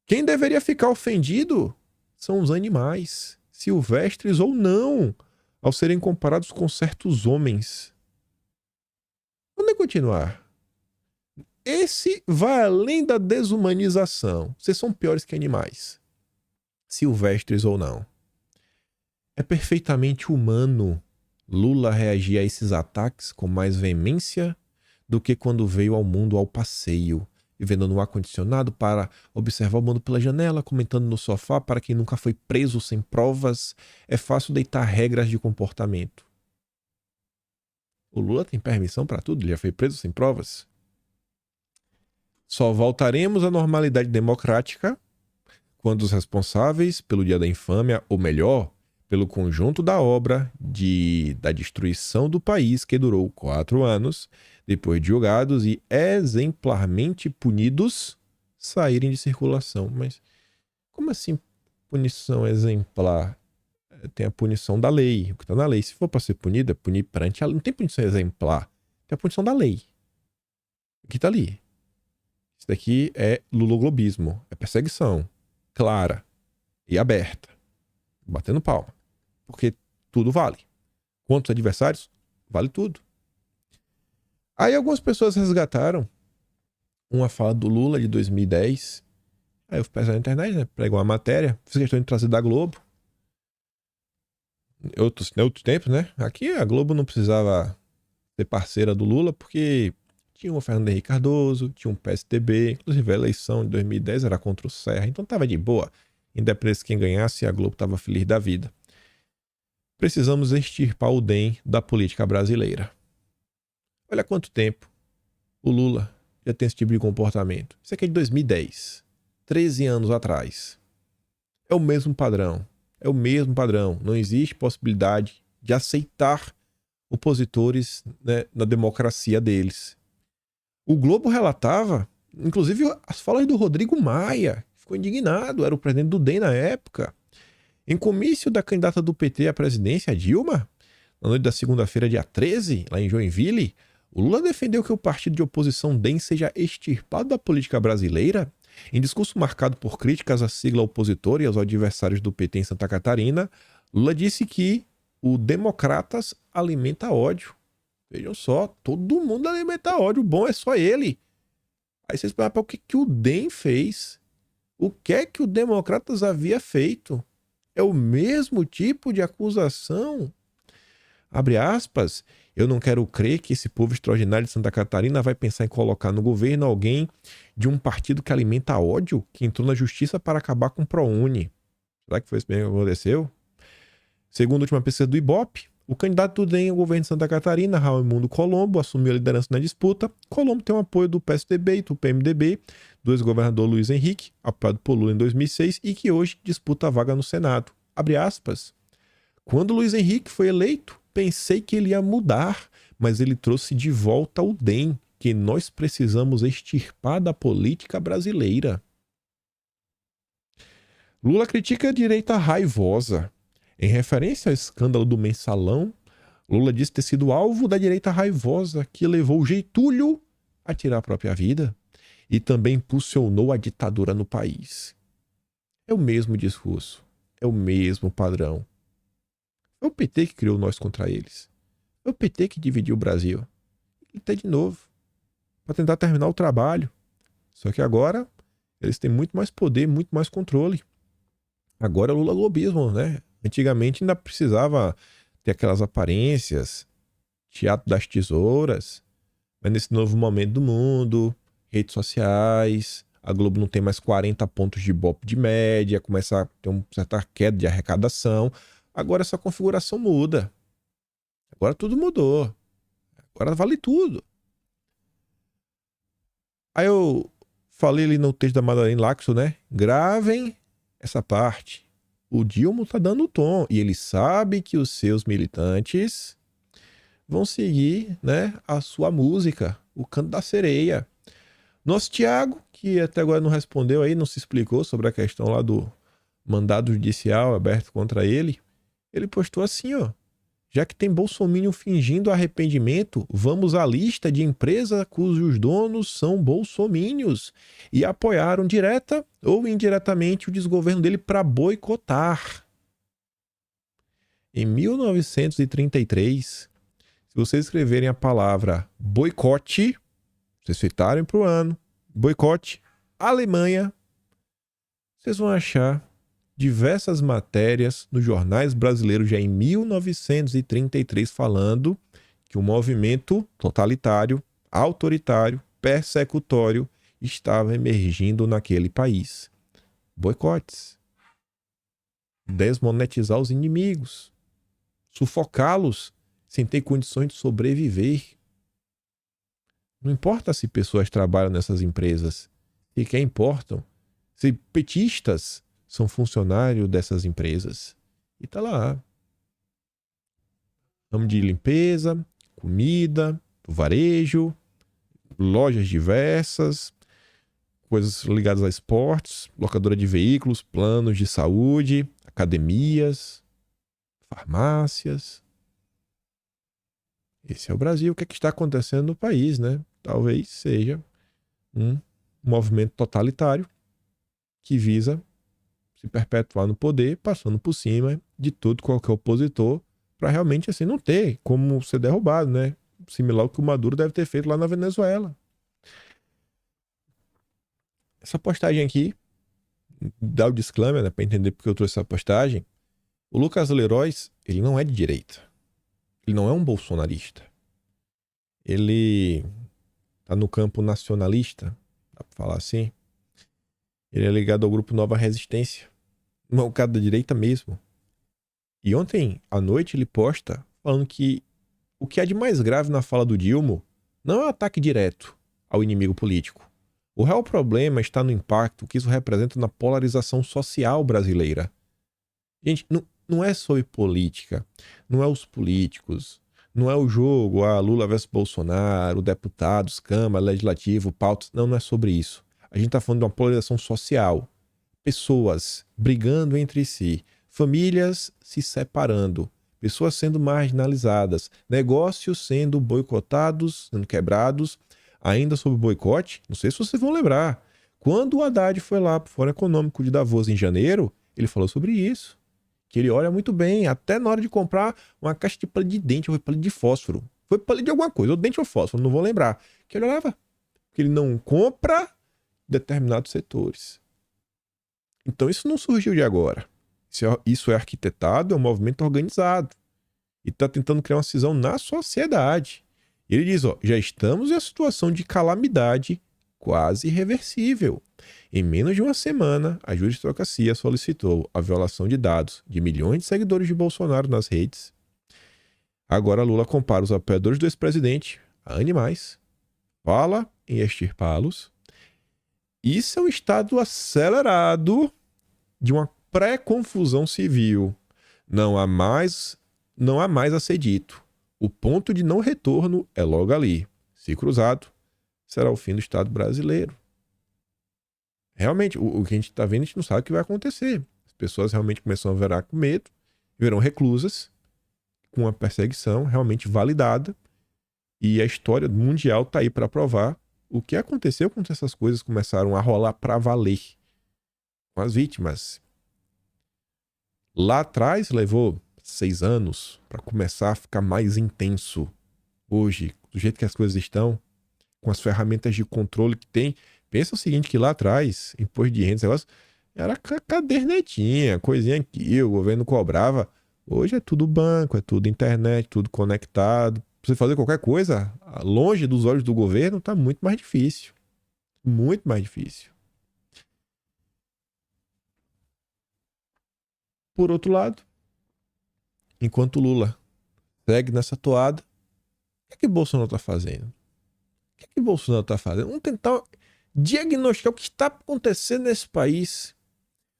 Quem deveria ficar ofendido são os animais, silvestres ou não, ao serem comparados com certos homens. Vamos continuar. Esse vai além da desumanização. Vocês são piores que animais, silvestres ou não. É perfeitamente humano Lula reagir a esses ataques com mais veemência do que quando veio ao mundo ao passeio, vivendo no ar-condicionado para observar o mundo pela janela, comentando no sofá. Para quem nunca foi preso sem provas, é fácil deitar regras de comportamento. O Lula tem permissão para tudo, ele já foi preso sem provas. Só voltaremos à normalidade democrática quando os responsáveis pelo Dia da Infâmia, ou melhor, pelo conjunto da obra da destruição do país que durou 4 anos, depois de julgados e exemplarmente punidos, saírem de circulação. Mas como assim punição exemplar? Tem a punição da lei, o que está na lei. Se for para ser punido, é punir perante a lei. Não tem punição exemplar, tem a punição da lei. O que está ali? Isso daqui é luloglobismo, é perseguição clara e aberta, batendo palma, porque tudo vale. Quantos adversários? Vale tudo. Aí algumas pessoas resgataram uma fala do Lula de 2010. Aí eu fui pesquisar na internet, né? Pregou uma matéria, fiz questão de trazer da Globo. outros tempos, né? Aqui a Globo não precisava ser parceira do Lula, porque tinha o Fernando Henrique Cardoso, tinha um PSDB, inclusive a eleição de 2010 era contra o Serra, então tava de boa. Independente de quem ganhasse, a Globo tava feliz da vida. Precisamos extirpar o DEM da política brasileira. Olha quanto tempo o Lula já tem esse tipo de comportamento. Isso aqui é de 2010, 13 anos atrás. É o mesmo padrão. É o mesmo padrão. Não existe possibilidade de aceitar opositores, né, na democracia deles. O Globo relatava, inclusive, as falas do Rodrigo Maia. Ficou indignado, era o presidente do DEM na época. Em comício da candidata do PT à presidência, Dilma, na noite da segunda-feira, dia 13, lá em Joinville, o Lula defendeu que o partido de oposição DEM seja extirpado da política brasileira. Em discurso marcado por críticas à sigla opositora e aos adversários do PT em Santa Catarina, Lula disse que o Democratas alimenta ódio. Vejam só, todo mundo alimenta ódio, o bom é só ele. Aí vocês perguntam, o que o DEM fez? O que é que o Democratas havia feito? É o mesmo tipo de acusação? Abre aspas, eu não quero crer que esse povo extraordinário de Santa Catarina vai pensar em colocar no governo alguém de um partido que alimenta ódio, que entrou na justiça para acabar com o ProUni. Será que foi isso mesmo que aconteceu? Segundo a última pesquisa do Ibope, o candidato do DEM ao governo de Santa Catarina, Raimundo Colombo, assumiu a liderança na disputa. Colombo tem o apoio do PSDB e do PMDB, do ex-governador Luiz Henrique, apoiado por Lula em 2006 e que hoje disputa a vaga no Senado. Abre aspas. Quando Luiz Henrique foi eleito, pensei que ele ia mudar, mas ele trouxe de volta o DEM, que nós precisamos extirpar da política brasileira. Lula critica a direita raivosa. Em referência ao escândalo do Mensalão, Lula disse ter sido alvo da direita raivosa que levou o Getúlio a tirar a própria vida e também impulsionou a ditadura no país. É o mesmo discurso, é o mesmo padrão. É o PT que criou nós contra eles. É o PT que dividiu o Brasil. E tá de novo, para tentar terminar o trabalho. Só que agora eles têm muito mais poder, muito mais controle. Agora é Lula globismo, né? Antigamente ainda precisava ter aquelas aparências, teatro das tesouras, mas nesse novo momento do mundo, redes sociais, a Globo não tem mais 40 pontos de Ibope de média, começa a ter uma certa queda de arrecadação. Agora essa configuração muda. Agora tudo mudou. Agora vale tudo. Aí eu falei ali no texto da Madalena Laxo, né? Gravem essa parte. O Dilma tá dando o tom e ele sabe que os seus militantes vão seguir, né, a sua música, o canto da sereia. Nosso Thiago, que até agora não respondeu aí, não se explicou sobre a questão lá do mandado judicial aberto contra ele, ele postou assim, ó: já que tem bolsominion fingindo arrependimento, vamos à lista de empresas cujos donos são bolsomínios e apoiaram direta ou indiretamente o desgoverno dele para boicotar. Em 1933, se vocês escreverem a palavra boicote, vocês citarem para o ano, boicote, Alemanha, vocês vão achar diversas matérias nos jornais brasileiros já em 1933 falando que o movimento totalitário, autoritário, persecutório estava emergindo naquele país. Boicotes. Desmonetizar os inimigos. Sufocá-los sem ter condições de sobreviver. Não importa se pessoas trabalham nessas empresas. E que importam se petistas são funcionários dessas empresas. E tá lá. Ramo de limpeza, comida, varejo, lojas diversas, coisas ligadas a esportes, locadora de veículos, planos de saúde, academias, farmácias. Esse é o Brasil. O que é que está acontecendo no país, né? Talvez seja um movimento totalitário que visa se perpetuar no poder, passando por cima de todo qualquer opositor, para realmente assim não ter como ser derrubado, né? Similar ao que o Maduro deve ter feito lá na Venezuela. Essa postagem aqui dá o disclaimer, né, para entender porque eu trouxe essa postagem. O Lucas Leroy, ele não é de direita. Ele não é um bolsonarista. Ele tá no campo nacionalista, dá pra falar assim. Ele é ligado ao grupo Nova Resistência. Não é um cara da direita mesmo. E ontem à noite ele posta falando que o que há de mais grave na fala do Dilma não é um ataque direto ao inimigo político. O real problema está no impacto que isso representa na polarização social brasileira. Gente, não é sobre política, não é os políticos, não é o jogo, Lula versus Bolsonaro, deputados, Câmara, Legislativo, pautas. Não é sobre isso. A gente está falando de uma polarização social. Pessoas brigando entre si, famílias se separando, pessoas sendo marginalizadas, negócios sendo boicotados, sendo quebrados. Ainda sobre o boicote, não sei se vocês vão lembrar, quando o Haddad foi lá para o Fórum Econômico de Davos em janeiro, ele falou sobre isso, que ele olha muito bem, até na hora de comprar uma caixa de palito de dente, ou palito de fósforo, foi palito de alguma coisa, ou dente ou fósforo, não vou lembrar, que ele olhava, que ele não compra determinados setores. Então isso não surgiu de agora, isso é arquitetado, é um movimento organizado, e está tentando criar uma cisão na sociedade. Ele diz, já estamos em uma situação de calamidade quase irreversível. Em menos de uma semana, a Judiciária solicitou a violação de dados de milhões de seguidores de Bolsonaro nas redes. Agora Lula compara os apoiadores do ex-presidente a animais, fala em extirpá-los. Isso é um estado acelerado de uma pré-confusão civil. Não há mais a ser dito. O ponto de não retorno é logo ali. Se cruzado, será o fim do Estado brasileiro. Realmente, o que a gente está vendo, a gente não sabe o que vai acontecer. As pessoas realmente começam a virar com medo, verão reclusas, com uma perseguição realmente validada. E a história mundial está aí para provar o que aconteceu quando essas coisas começaram a rolar para valer com as vítimas. Lá atrás levou 6 anos para começar a ficar mais intenso. Hoje, do jeito que as coisas estão, com as ferramentas de controle que tem, pensa o seguinte, que lá atrás, imposto de renda, negócio, era cadernetinha, coisinha que o governo cobrava. Hoje é tudo banco, é tudo internet, tudo conectado. Pra você fazer qualquer coisa longe dos olhos do governo, tá muito mais difícil. Muito mais difícil. Por outro lado, enquanto Lula segue nessa toada, o que Bolsonaro está fazendo? Vamos tentar diagnosticar o que está acontecendo nesse país.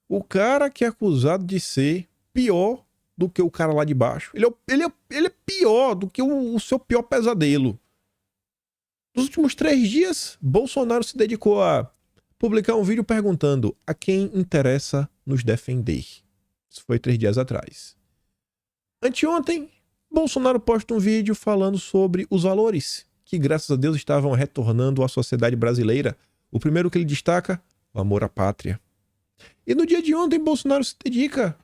O cara que é acusado de ser pior do que o cara lá de baixo. Ele é pior do que o seu pior pesadelo. Nos últimos 3 dias, Bolsonaro se dedicou a publicar um vídeo perguntando a quem interessa nos defender. Isso foi 3 dias atrás. Anteontem, Bolsonaro posta um vídeo falando sobre os valores que, graças a Deus, estavam retornando à sociedade brasileira. O primeiro que ele destaca, o amor à pátria. E no dia de ontem, Bolsonaro se dedica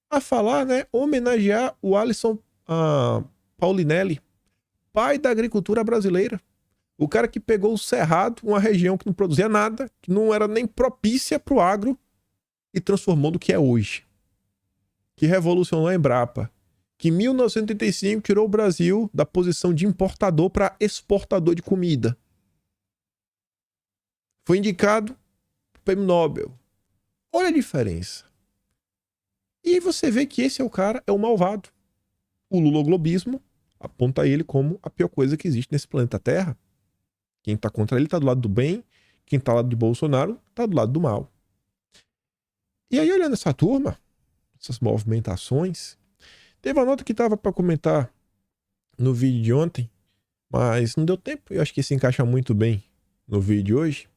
a falar, homenagear o Alisson Paulinelli, pai da agricultura brasileira. O cara que pegou o Cerrado, uma região que não produzia nada, que não era nem propícia para o agro, e transformou no que é hoje. Que revolucionou a Embrapa. Que em 1985 tirou o Brasil da posição de importador para exportador de comida. Foi indicado para o Prêmio Nobel. Olha a diferença. E aí você vê que esse é o cara, é o malvado. O luloglobismo aponta ele como a pior coisa que existe nesse planeta Terra. Quem está contra ele está do lado do bem, quem está do lado de Bolsonaro está do lado do mal. E aí, olhando essa turma, essas movimentações, teve uma nota que estava para comentar no vídeo de ontem, mas não deu tempo. Eu acho que se encaixa muito bem no vídeo de hoje.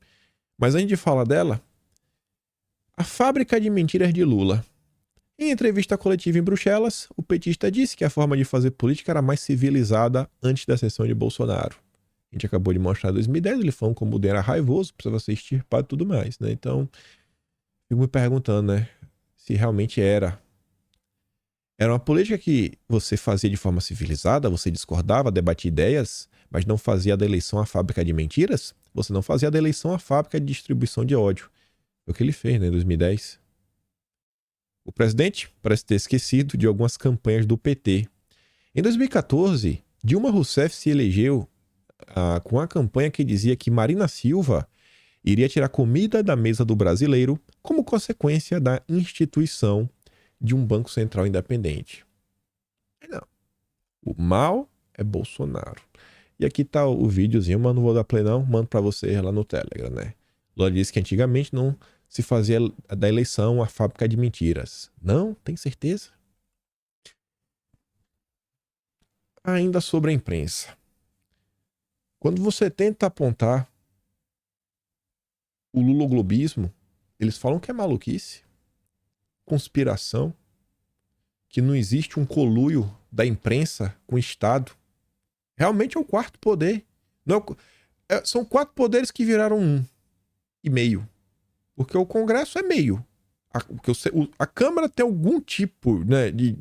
Mas antes de falar dela, a fábrica de mentiras de Lula. Em entrevista coletiva em Bruxelas, o petista disse que a forma de fazer política era mais civilizada antes da ascensão de Bolsonaro. A gente acabou de mostrar em 2010, ele falou como o Dem era raivoso, precisava ser extirpado e tudo mais, né? Então, fico me perguntando, se realmente era uma política que você fazia de forma civilizada, você discordava, debatia ideias, mas não fazia da eleição a fábrica de mentiras? Você não fazia da eleição a fábrica de distribuição de ódio. Foi o que ele fez, em 2010. O presidente parece ter esquecido de algumas campanhas do PT. Em 2014, Dilma Rousseff se elegeu com a campanha que dizia que Marina Silva iria tirar comida da mesa do brasileiro como consequência da instituição de um Banco Central independente. Não. O mal é Bolsonaro. E aqui tá o videozinho, mas não vou dar play não, mando pra vocês lá no Telegram, né? Lula disse que antigamente não se fazia da eleição a fábrica de mentiras. Não? Tem certeza? Ainda sobre a imprensa. Quando você tenta apontar o luloglobismo, eles falam que é maluquice, conspiração, que não existe um conluio da imprensa com o Estado. Realmente é o quarto poder. Não são 4 poderes que viraram 1,5. Porque o Congresso é meio. A Câmara tem algum tipo, né, de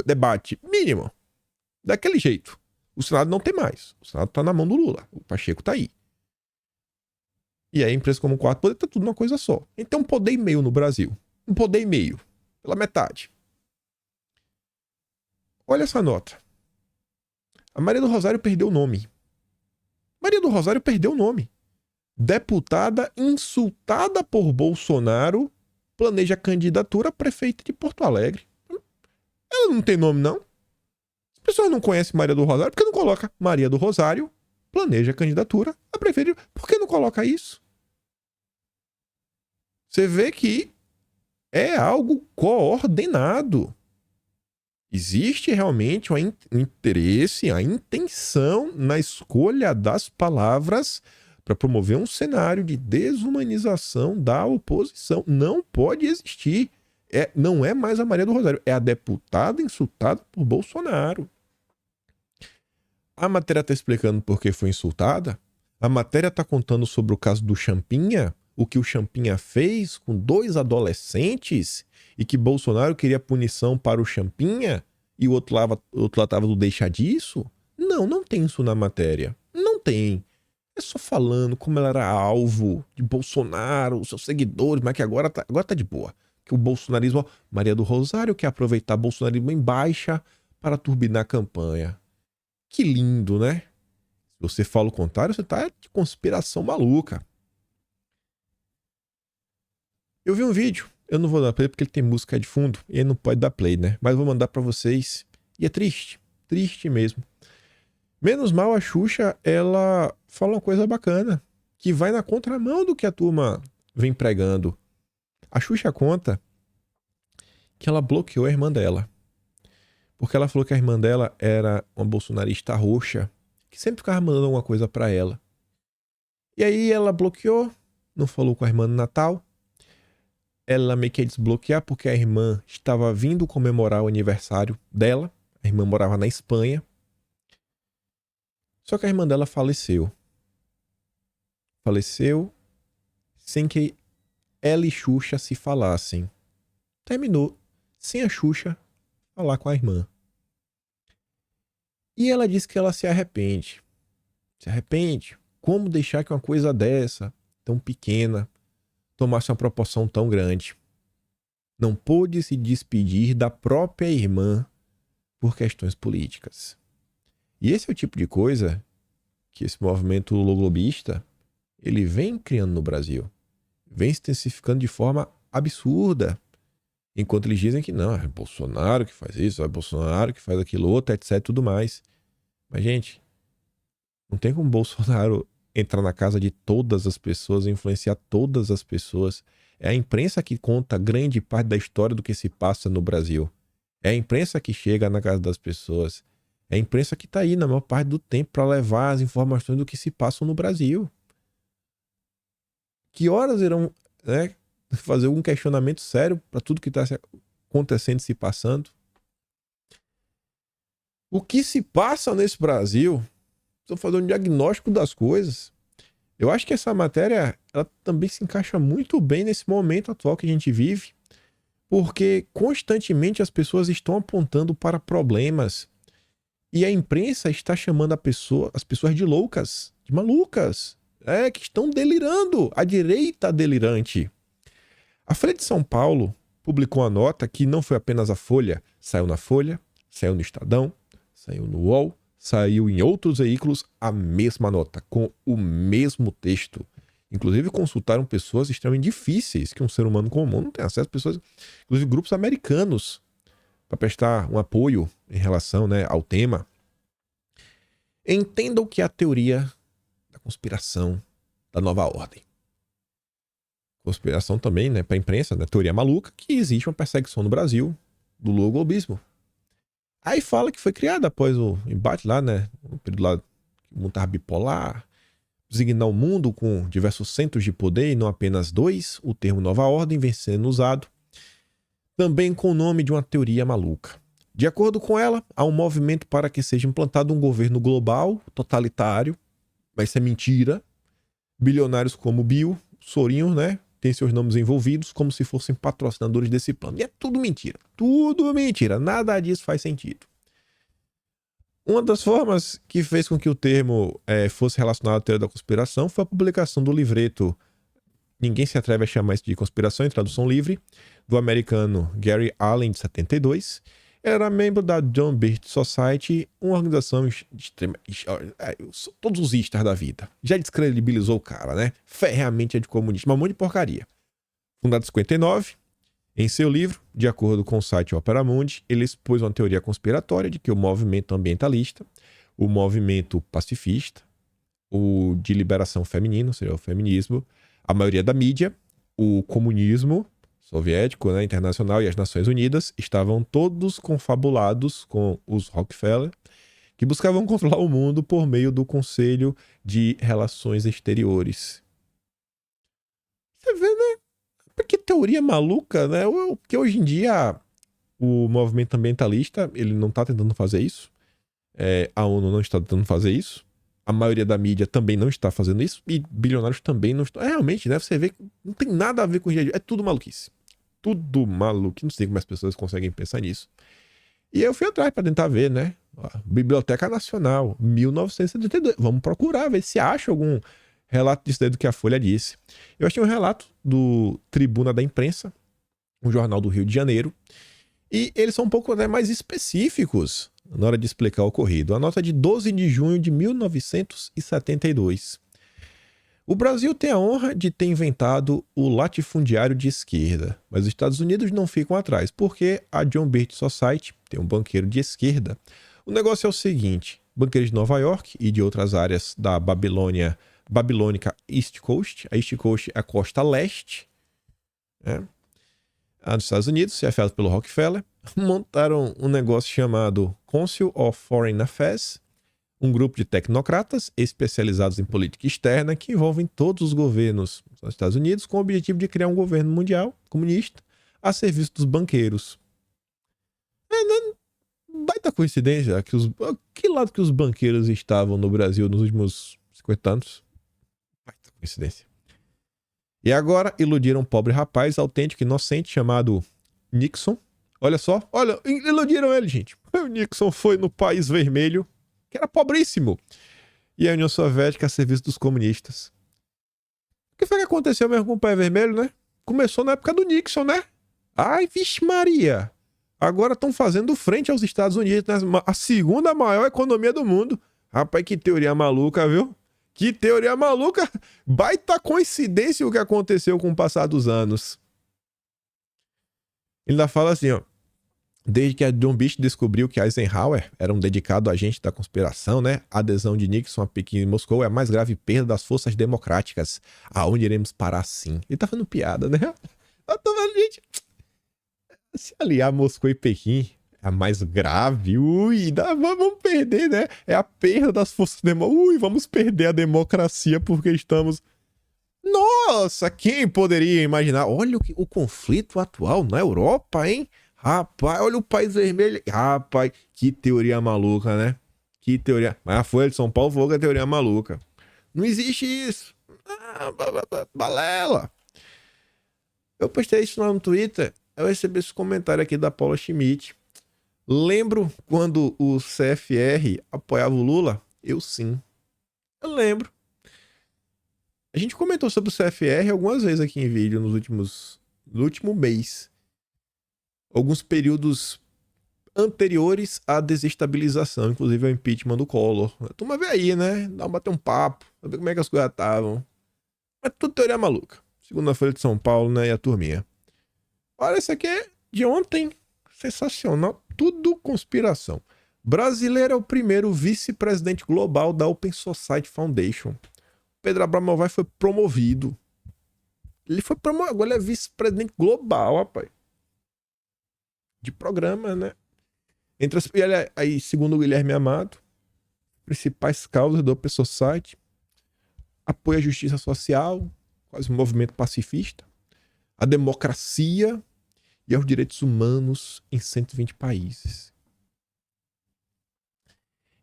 debate mínimo. Daquele jeito. O Senado não tem mais. O Senado tá na mão do Lula. O Pacheco tá aí. E aí a imprensa como 4 poder tá tudo numa coisa só. Então 1,5 poder no Brasil. 1,5 poder. Pela metade. Olha essa nota. A Maria do Rosário perdeu o nome. Maria do Rosário perdeu o nome. Deputada insultada por Bolsonaro planeja candidatura a prefeita de Porto Alegre. Ela não tem nome, não? As pessoas não conhecem Maria do Rosário, por que não coloca Maria do Rosário planeja candidatura a prefeita? Por que não coloca isso? Você vê que é algo coordenado. Existe realmente um interesse, a intenção na escolha das palavras para promover um cenário de desumanização da oposição. Não pode existir. Não é mais a Maria do Rosário, é a deputada insultada por Bolsonaro. A matéria está explicando por que foi insultada. A matéria está contando sobre o caso do Champinha, o que o Champinha fez com 2 adolescentes e que Bolsonaro queria punição para o Champinha e o outro lado estava do deixar disso? Não tem isso na matéria. Não tem. É só falando como ela era alvo de Bolsonaro, seus seguidores, mas que agora tá de boa. Que o bolsonarismo, Maria do Rosário quer aproveitar o bolsonarismo em baixa para turbinar a campanha. Que lindo, né? Se você fala o contrário, você tá de conspiração maluca. Eu vi um vídeo, eu não vou dar play porque ele tem música de fundo e ele não pode dar play, né? Mas eu vou mandar pra vocês. E é triste mesmo. Menos mal a Xuxa, ela fala uma coisa bacana, que vai na contramão do que a turma vem pregando. A Xuxa conta que ela bloqueou a irmã dela. Porque ela falou que a irmã dela era uma bolsonarista roxa, que sempre ficava mandando alguma coisa pra ela. E aí ela bloqueou, não falou com a irmã no Natal. Ela meio que ia desbloquear porque a irmã estava vindo comemorar o aniversário dela. A irmã morava na Espanha. Só que a irmã dela faleceu. Faleceu sem que ela e Xuxa se falassem. Terminou sem a Xuxa falar com a irmã. E ela disse que ela se arrepende. Se arrepende. Como deixar que uma coisa dessa, tão pequena, tomasse uma proporção tão grande? Não pôde se despedir da própria irmã por questões políticas. E esse é o tipo de coisa que esse movimento luloglobista ele vem criando no Brasil. Vem se intensificando de forma absurda. Enquanto eles dizem que não, é Bolsonaro que faz isso, é Bolsonaro que faz aquilo outro, etc, tudo mais. Mas, gente, não tem como Bolsonaro entrar na casa de todas as pessoas, influenciar todas as pessoas. É a imprensa que conta grande parte da história do que se passa no Brasil. É a imprensa que chega na casa das pessoas. É a imprensa que está aí na maior parte do tempo para levar as informações do que se passa no Brasil. Que horas irão, né, fazer um questionamento sério para tudo que está acontecendo e se passando? O que se passa nesse Brasil? Estou fazendo um diagnóstico das coisas. Eu acho que essa matéria ela também se encaixa muito bem nesse momento atual que a gente vive, porque constantemente as pessoas estão apontando para problemas e a imprensa está chamando as pessoas de loucas, de malucas, que estão delirando, a direita delirante. A Folha de São Paulo publicou uma nota que não foi apenas a Folha, saiu na Folha, saiu no Estadão, saiu no UOL, saiu em outros veículos a mesma nota, com o mesmo texto. Inclusive consultaram pessoas extremamente difíceis que um ser humano comum não tem acesso, pessoas, inclusive grupos americanos, para prestar um apoio em relação, né, ao tema. Entendam que é a teoria da conspiração da nova ordem. Conspiração também, né, para a imprensa, né, teoria maluca, que existe uma perseguição no Brasil do lula-globismo. Aí fala que foi criada após o embate lá, né, no período lá que o mundo estava bipolar, designar o mundo com diversos centros de poder e não apenas dois, o termo nova ordem vem sendo usado também com o nome de uma teoria maluca. De acordo com ela, há um movimento para que seja implantado um governo global, totalitário, mas isso é mentira. Bilionários como Bill, Sorinho, né, têm seus nomes envolvidos como se fossem patrocinadores desse plano. E é tudo mentira. Tudo mentira. Nada disso faz sentido. Uma das formas que fez com que o termo fosse relacionado à teoria da conspiração foi a publicação do livreto Ninguém se atreve a chamar isso de conspiração, em tradução livre, do americano Gary Allen, de 72. Era membro da John Birch Society, uma organização extrema... todos os istas da vida. Já descredibilizou o cara, né? Ferreamente é de comunista, um monte de porcaria. Fundado em 59, em seu livro, de acordo com o site Opera Mundi, ele expôs uma teoria conspiratória de que o movimento ambientalista, o movimento pacifista, o de liberação feminina, ou seja, o feminismo, a maioria da mídia, o comunismo soviético, né, internacional e as Nações Unidas estavam todos confabulados com os Rockefeller, que buscavam controlar o mundo por meio do Conselho de Relações Exteriores. Você vê, né? Que teoria maluca, né? Porque hoje em dia o movimento ambientalista, ele não está tentando fazer isso. A ONU não está tentando fazer isso. A maioria da mídia também não está fazendo isso. E bilionários também não estão. Realmente, né? Você vê que não tem nada a ver com o dia a dia. É tudo maluquice. Tudo maluquice. Não sei como as pessoas conseguem pensar nisso. E eu fui atrás para tentar ver, né? Biblioteca Nacional, 1972. Vamos procurar, ver se acha algum relato disso daí do que a Folha disse. Eu achei um relato do Tribuna da Imprensa, um jornal do Rio de Janeiro. E eles são um pouco, né, mais específicos na hora de explicar o ocorrido. A nota é de 12 de junho de 1972. O Brasil tem a honra de ter inventado o latifundiário de esquerda, mas os Estados Unidos não ficam atrás, porque a John Birch Society tem um banqueiro de esquerda. O negócio é o seguinte, banqueiros de Nova York e de outras áreas da babilônica East Coast, a East Coast é a costa leste, né? Dos Estados Unidos, chefiados pelo Rockefeller, montaram um negócio chamado Council of Foreign Affairs, um grupo de tecnocratas especializados em política externa que envolvem todos os governos dos Estados Unidos com o objetivo de criar um governo mundial comunista a serviço dos banqueiros. Baita coincidência que lado que os banqueiros estavam no Brasil nos últimos 50 anos. Baita coincidência. E agora iludiram um pobre rapaz autêntico, inocente, chamado Nixon. Olha só, iludiram ele, gente. O Nixon foi no País Vermelho, que era pobríssimo, e a União Soviética a serviço dos comunistas. O que foi que aconteceu mesmo com o País Vermelho, né? Começou na época do Nixon, né? Ai, vixe Maria! Agora estão fazendo frente aos Estados Unidos, né? A segunda maior economia do mundo. Rapaz, que teoria maluca, viu? Que teoria maluca! Baita coincidência o que aconteceu com o passar dos anos. Ele ainda fala assim, ó. Desde que a John Birch descobriu que Eisenhower era um dedicado agente da conspiração, né? A adesão de Nixon a Pequim e Moscou é a mais grave perda das forças democráticas. Aonde iremos parar sim? Ele tá fazendo piada, né? Eu tô vendo, gente. Se aliar Moscou e Pequim é a mais grave. Vamos perder, né? É a perda das forças democráticas. Vamos perder a democracia porque estamos... Nossa, quem poderia imaginar? Olha o conflito atual na Europa, hein? Rapaz, olha o País Vermelho. Rapaz, que teoria maluca, né? Que teoria... Mas a Folha de São Paulo falou que é teoria maluca. Não existe isso. Balela. Eu postei isso lá no Twitter. Eu recebi esse comentário aqui da Paula Schmidt. Lembro quando o CFR apoiava o Lula? Eu sim. Eu lembro. A gente comentou sobre o CFR algumas vezes aqui em vídeo no último mês. alguns períodos anteriores à desestabilização, inclusive ao impeachment do Collor. A turma vê aí, né? Dá pra bater um papo, saber como é que as coisas estavam. Mas tudo teoria maluca. Segunda-feira de São Paulo, né? E a turminha. Olha, isso aqui é de ontem. Sensacional. Tudo conspiração. Brasileiro é o primeiro vice-presidente global da Open Society Foundation. Pedro Abramovay foi promovido. Ele foi promovido. Agora ele é vice-presidente global, rapaz. De programa, né? Entre as, aí, segundo o Guilherme Amado, principais causas da Open Society: apoio à justiça social, quase um movimento pacifista, a democracia e aos direitos humanos em 120 países.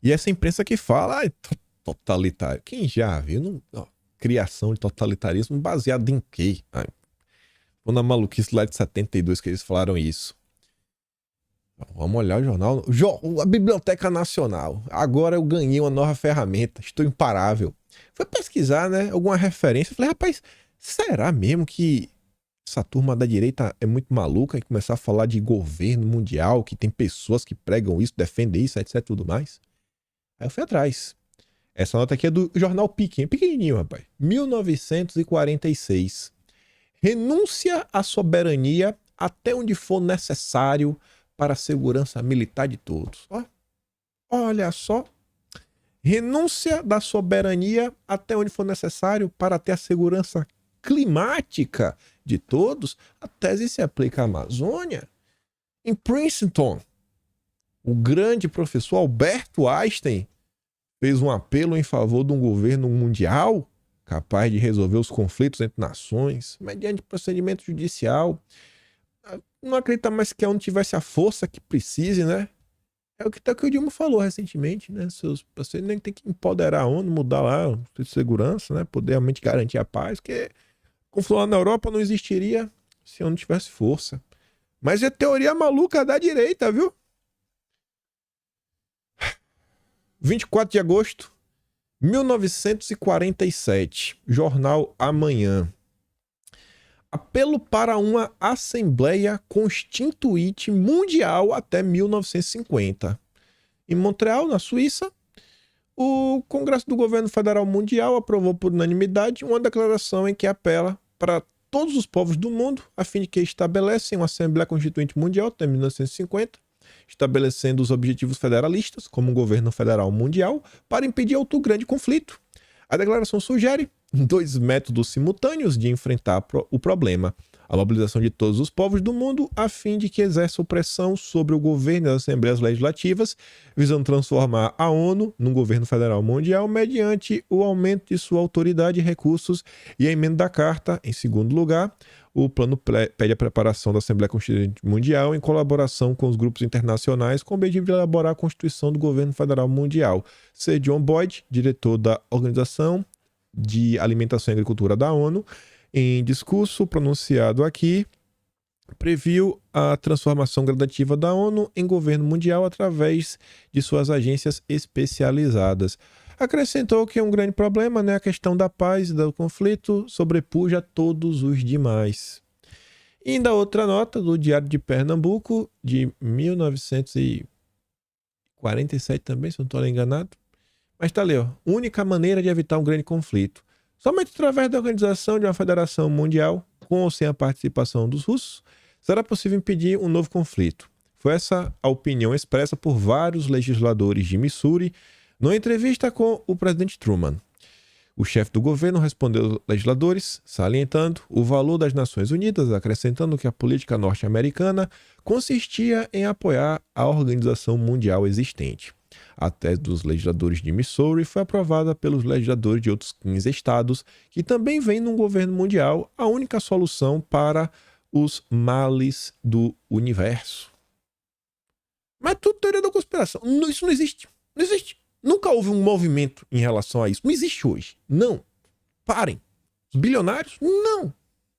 E essa imprensa que fala totalitário. Quem já viu? Criação de totalitarismo baseado em quê? Foi na maluquice lá de 72 que eles falaram isso. Vamos olhar o jornal. A Biblioteca Nacional. Agora eu ganhei uma nova ferramenta. Estou imparável. Foi pesquisar, né? Alguma referência. Falei, rapaz, será mesmo que essa turma da direita é muito maluca e começar a falar de governo mundial, que tem pessoas que pregam isso, defendem isso, etc, tudo mais? Aí eu fui atrás. Essa nota aqui é do jornal Piquen, pequenininho, rapaz. 1946. Renúncia à soberania até onde for necessário para a segurança militar de todos. Olha só. Renúncia da soberania até onde for necessário para ter a segurança climática de todos. A tese se aplica à Amazônia. Em Princeton, o grande professor Alberto Einstein fez um apelo em favor de um governo mundial capaz de resolver os conflitos entre nações mediante procedimento judicial. Não acredita mais que a ONU tivesse a força que precise, né? É o que o Dilma falou recentemente, né? Você nem tem que empoderar a ONU, mudar lá o de segurança, né? Poder realmente garantir a paz, porque conflito lá na Europa não existiria se a ONU tivesse força. Mas é teoria maluca da direita, viu? 24 de agosto de 1947, jornal Amanhã. Apelo para uma Assembleia Constituinte Mundial até 1950. Em Montreal, na Suíça, o Congresso do Governo Federal Mundial aprovou por unanimidade uma declaração em que apela para todos os povos do mundo, a fim de que estabelecem uma Assembleia Constituinte Mundial até 1950, estabelecendo os objetivos federalistas, como um governo federal mundial, para impedir outro grande conflito. A declaração sugere 2 métodos simultâneos de enfrentar o problema: a mobilização de todos os povos do mundo a fim de que exerçam pressão sobre o governo e as assembleias legislativas, visando transformar a ONU num governo federal mundial mediante o aumento de sua autoridade e recursos, e a emenda da Carta. Em segundo lugar, o plano pede a preparação da Assembleia Constituinte Mundial em colaboração com os grupos internacionais com o objetivo de elaborar a Constituição do Governo Federal Mundial. Sir John Boyd, diretor da Organização de Alimentação e Agricultura da ONU, em discurso pronunciado aqui, previu a transformação gradativa da ONU em governo mundial através de suas agências especializadas. Acrescentou que é um grande problema, né? A questão da paz e do conflito sobrepuja todos os demais. E ainda outra nota do Diário de Pernambuco, de 1947 também, se não estou enganado. Mas tá ali, ó. Única maneira de evitar um grande conflito: somente através da organização de uma federação mundial, com ou sem a participação dos russos, será possível impedir um novo conflito. Foi essa a opinião expressa por vários legisladores de Missouri numa entrevista com o presidente Truman. O chefe do governo respondeu aos legisladores, salientando o valor das Nações Unidas, acrescentando que a política norte-americana consistia em apoiar a organização mundial existente. A tese dos legisladores de Missouri foi aprovada pelos legisladores de outros 15 estados, que também veem num governo mundial a única solução para os males do universo. Mas tudo teoria da conspiração. Isso não existe. Não existe. Nunca houve um movimento em relação a isso. Não existe hoje. Não. Parem. Os bilionários? Não.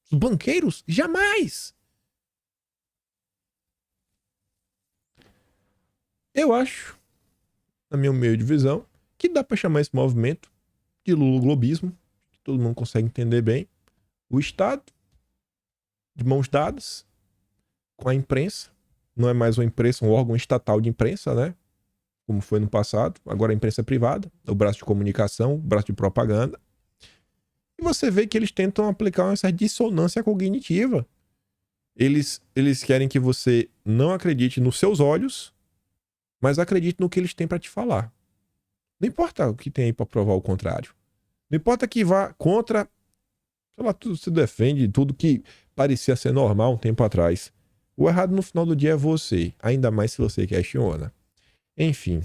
Os banqueiros? Jamais. Eu acho, na minha meio de visão, que dá para chamar esse movimento de luloglobismo, que todo mundo consegue entender bem. O Estado, de mãos dadas com a imprensa, não é mais uma imprensa, um órgão estatal de imprensa, né? Como foi no passado. Agora a imprensa é privada, o braço de comunicação, o braço de propaganda. E você vê que eles tentam aplicar uma certa dissonância cognitiva. Eles querem que você não acredite nos seus olhos, mas acredite no que eles têm para te falar. Não importa o que tem aí para provar o contrário. Não importa que vá contra, sei lá, tudo se defende, tudo que parecia ser normal um tempo atrás. O errado no final do dia é você, ainda mais se você questiona. Enfim,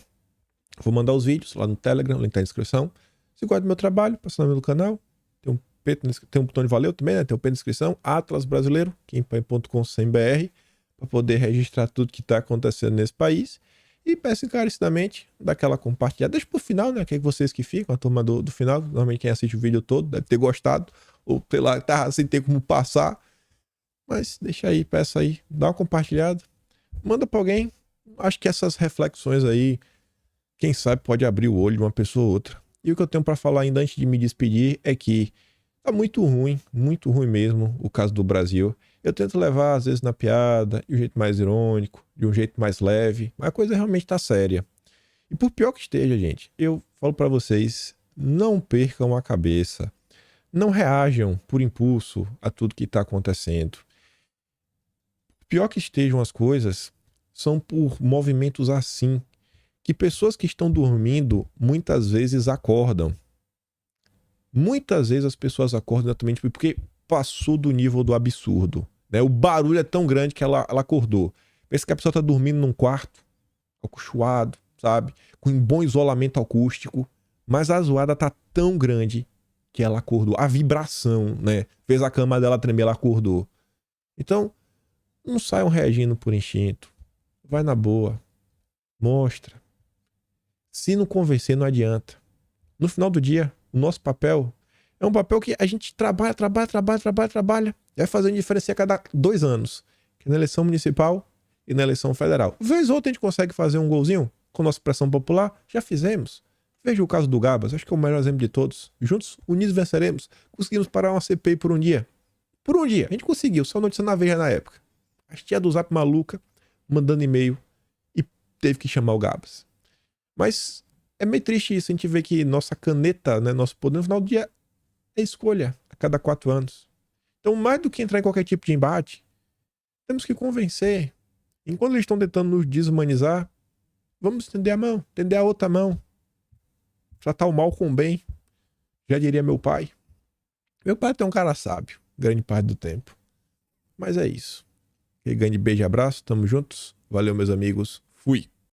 vou mandar os vídeos lá no Telegram, link tá na descrição. Se gosta do meu trabalho, passa no meu canal. Tem um botão de valeu também, né? Tem um P na descrição. Atlas Brasileiro, quimpai.com.br, para poder registrar tudo que está acontecendo nesse país. E peço encarecidamente, daquela compartilhada. Deixa pro final, né? Que é vocês que ficam, a turma do final. Normalmente quem assiste o vídeo todo deve ter gostado. Ou, sei lá, tá sem ter como passar. Mas deixa aí, peça aí. Dá uma compartilhada. Manda pra alguém. Acho que essas reflexões aí, quem sabe pode abrir o olho de uma pessoa ou outra. E o que eu tenho para falar ainda antes de me despedir é que tá muito ruim mesmo o caso do Brasil. Eu tento levar, às vezes, na piada, de um jeito mais irônico, de um jeito mais leve, mas a coisa realmente tá séria. E por pior que esteja, gente, eu falo para vocês, não percam a cabeça. Não reajam por impulso a tudo que tá acontecendo. Pior que estejam as coisas, são por movimentos assim, que pessoas que estão dormindo muitas vezes acordam. Muitas vezes as pessoas acordam exatamente porque passou do nível do absurdo, né? O barulho é tão grande que ela acordou. Pensa que a pessoa está dormindo num quarto, acolchoado, sabe? Com um bom isolamento acústico, mas a zoada tá tão grande que ela acordou. A vibração, né? Fez a cama dela tremer, ela acordou. Então, não saiam reagindo por instinto. Vai na boa. Mostra. Se não convencer, não adianta. No final do dia, o nosso papel é um papel que a gente trabalha, e vai fazendo diferença a cada 2 anos. Que é na eleição municipal e na eleição federal. Vez ou outra a gente consegue fazer um golzinho com nossa pressão popular. Já fizemos. Veja o caso do Gabas. Acho que é o melhor exemplo de todos. Juntos, unidos venceremos. Conseguimos parar uma CPI por um dia. Por um dia. A gente conseguiu. Só notícia na Veja na época. A tia do Zap maluca, mandando e-mail. E teve que chamar o Gabas. Mas é meio triste isso, a gente vê que nossa caneta, né, nosso poder no final do dia é escolha a cada 4 anos. Então, mais do que entrar em qualquer tipo de embate, temos que convencer. Enquanto eles estão tentando nos desumanizar, vamos estender a mão, estender a outra mão. Tratar o mal com o bem, já diria meu pai. Meu pai é um cara sábio, grande parte do tempo. Mas é isso. Aquele grande beijo e abraço, tamo juntos. Valeu, meus amigos. Fui.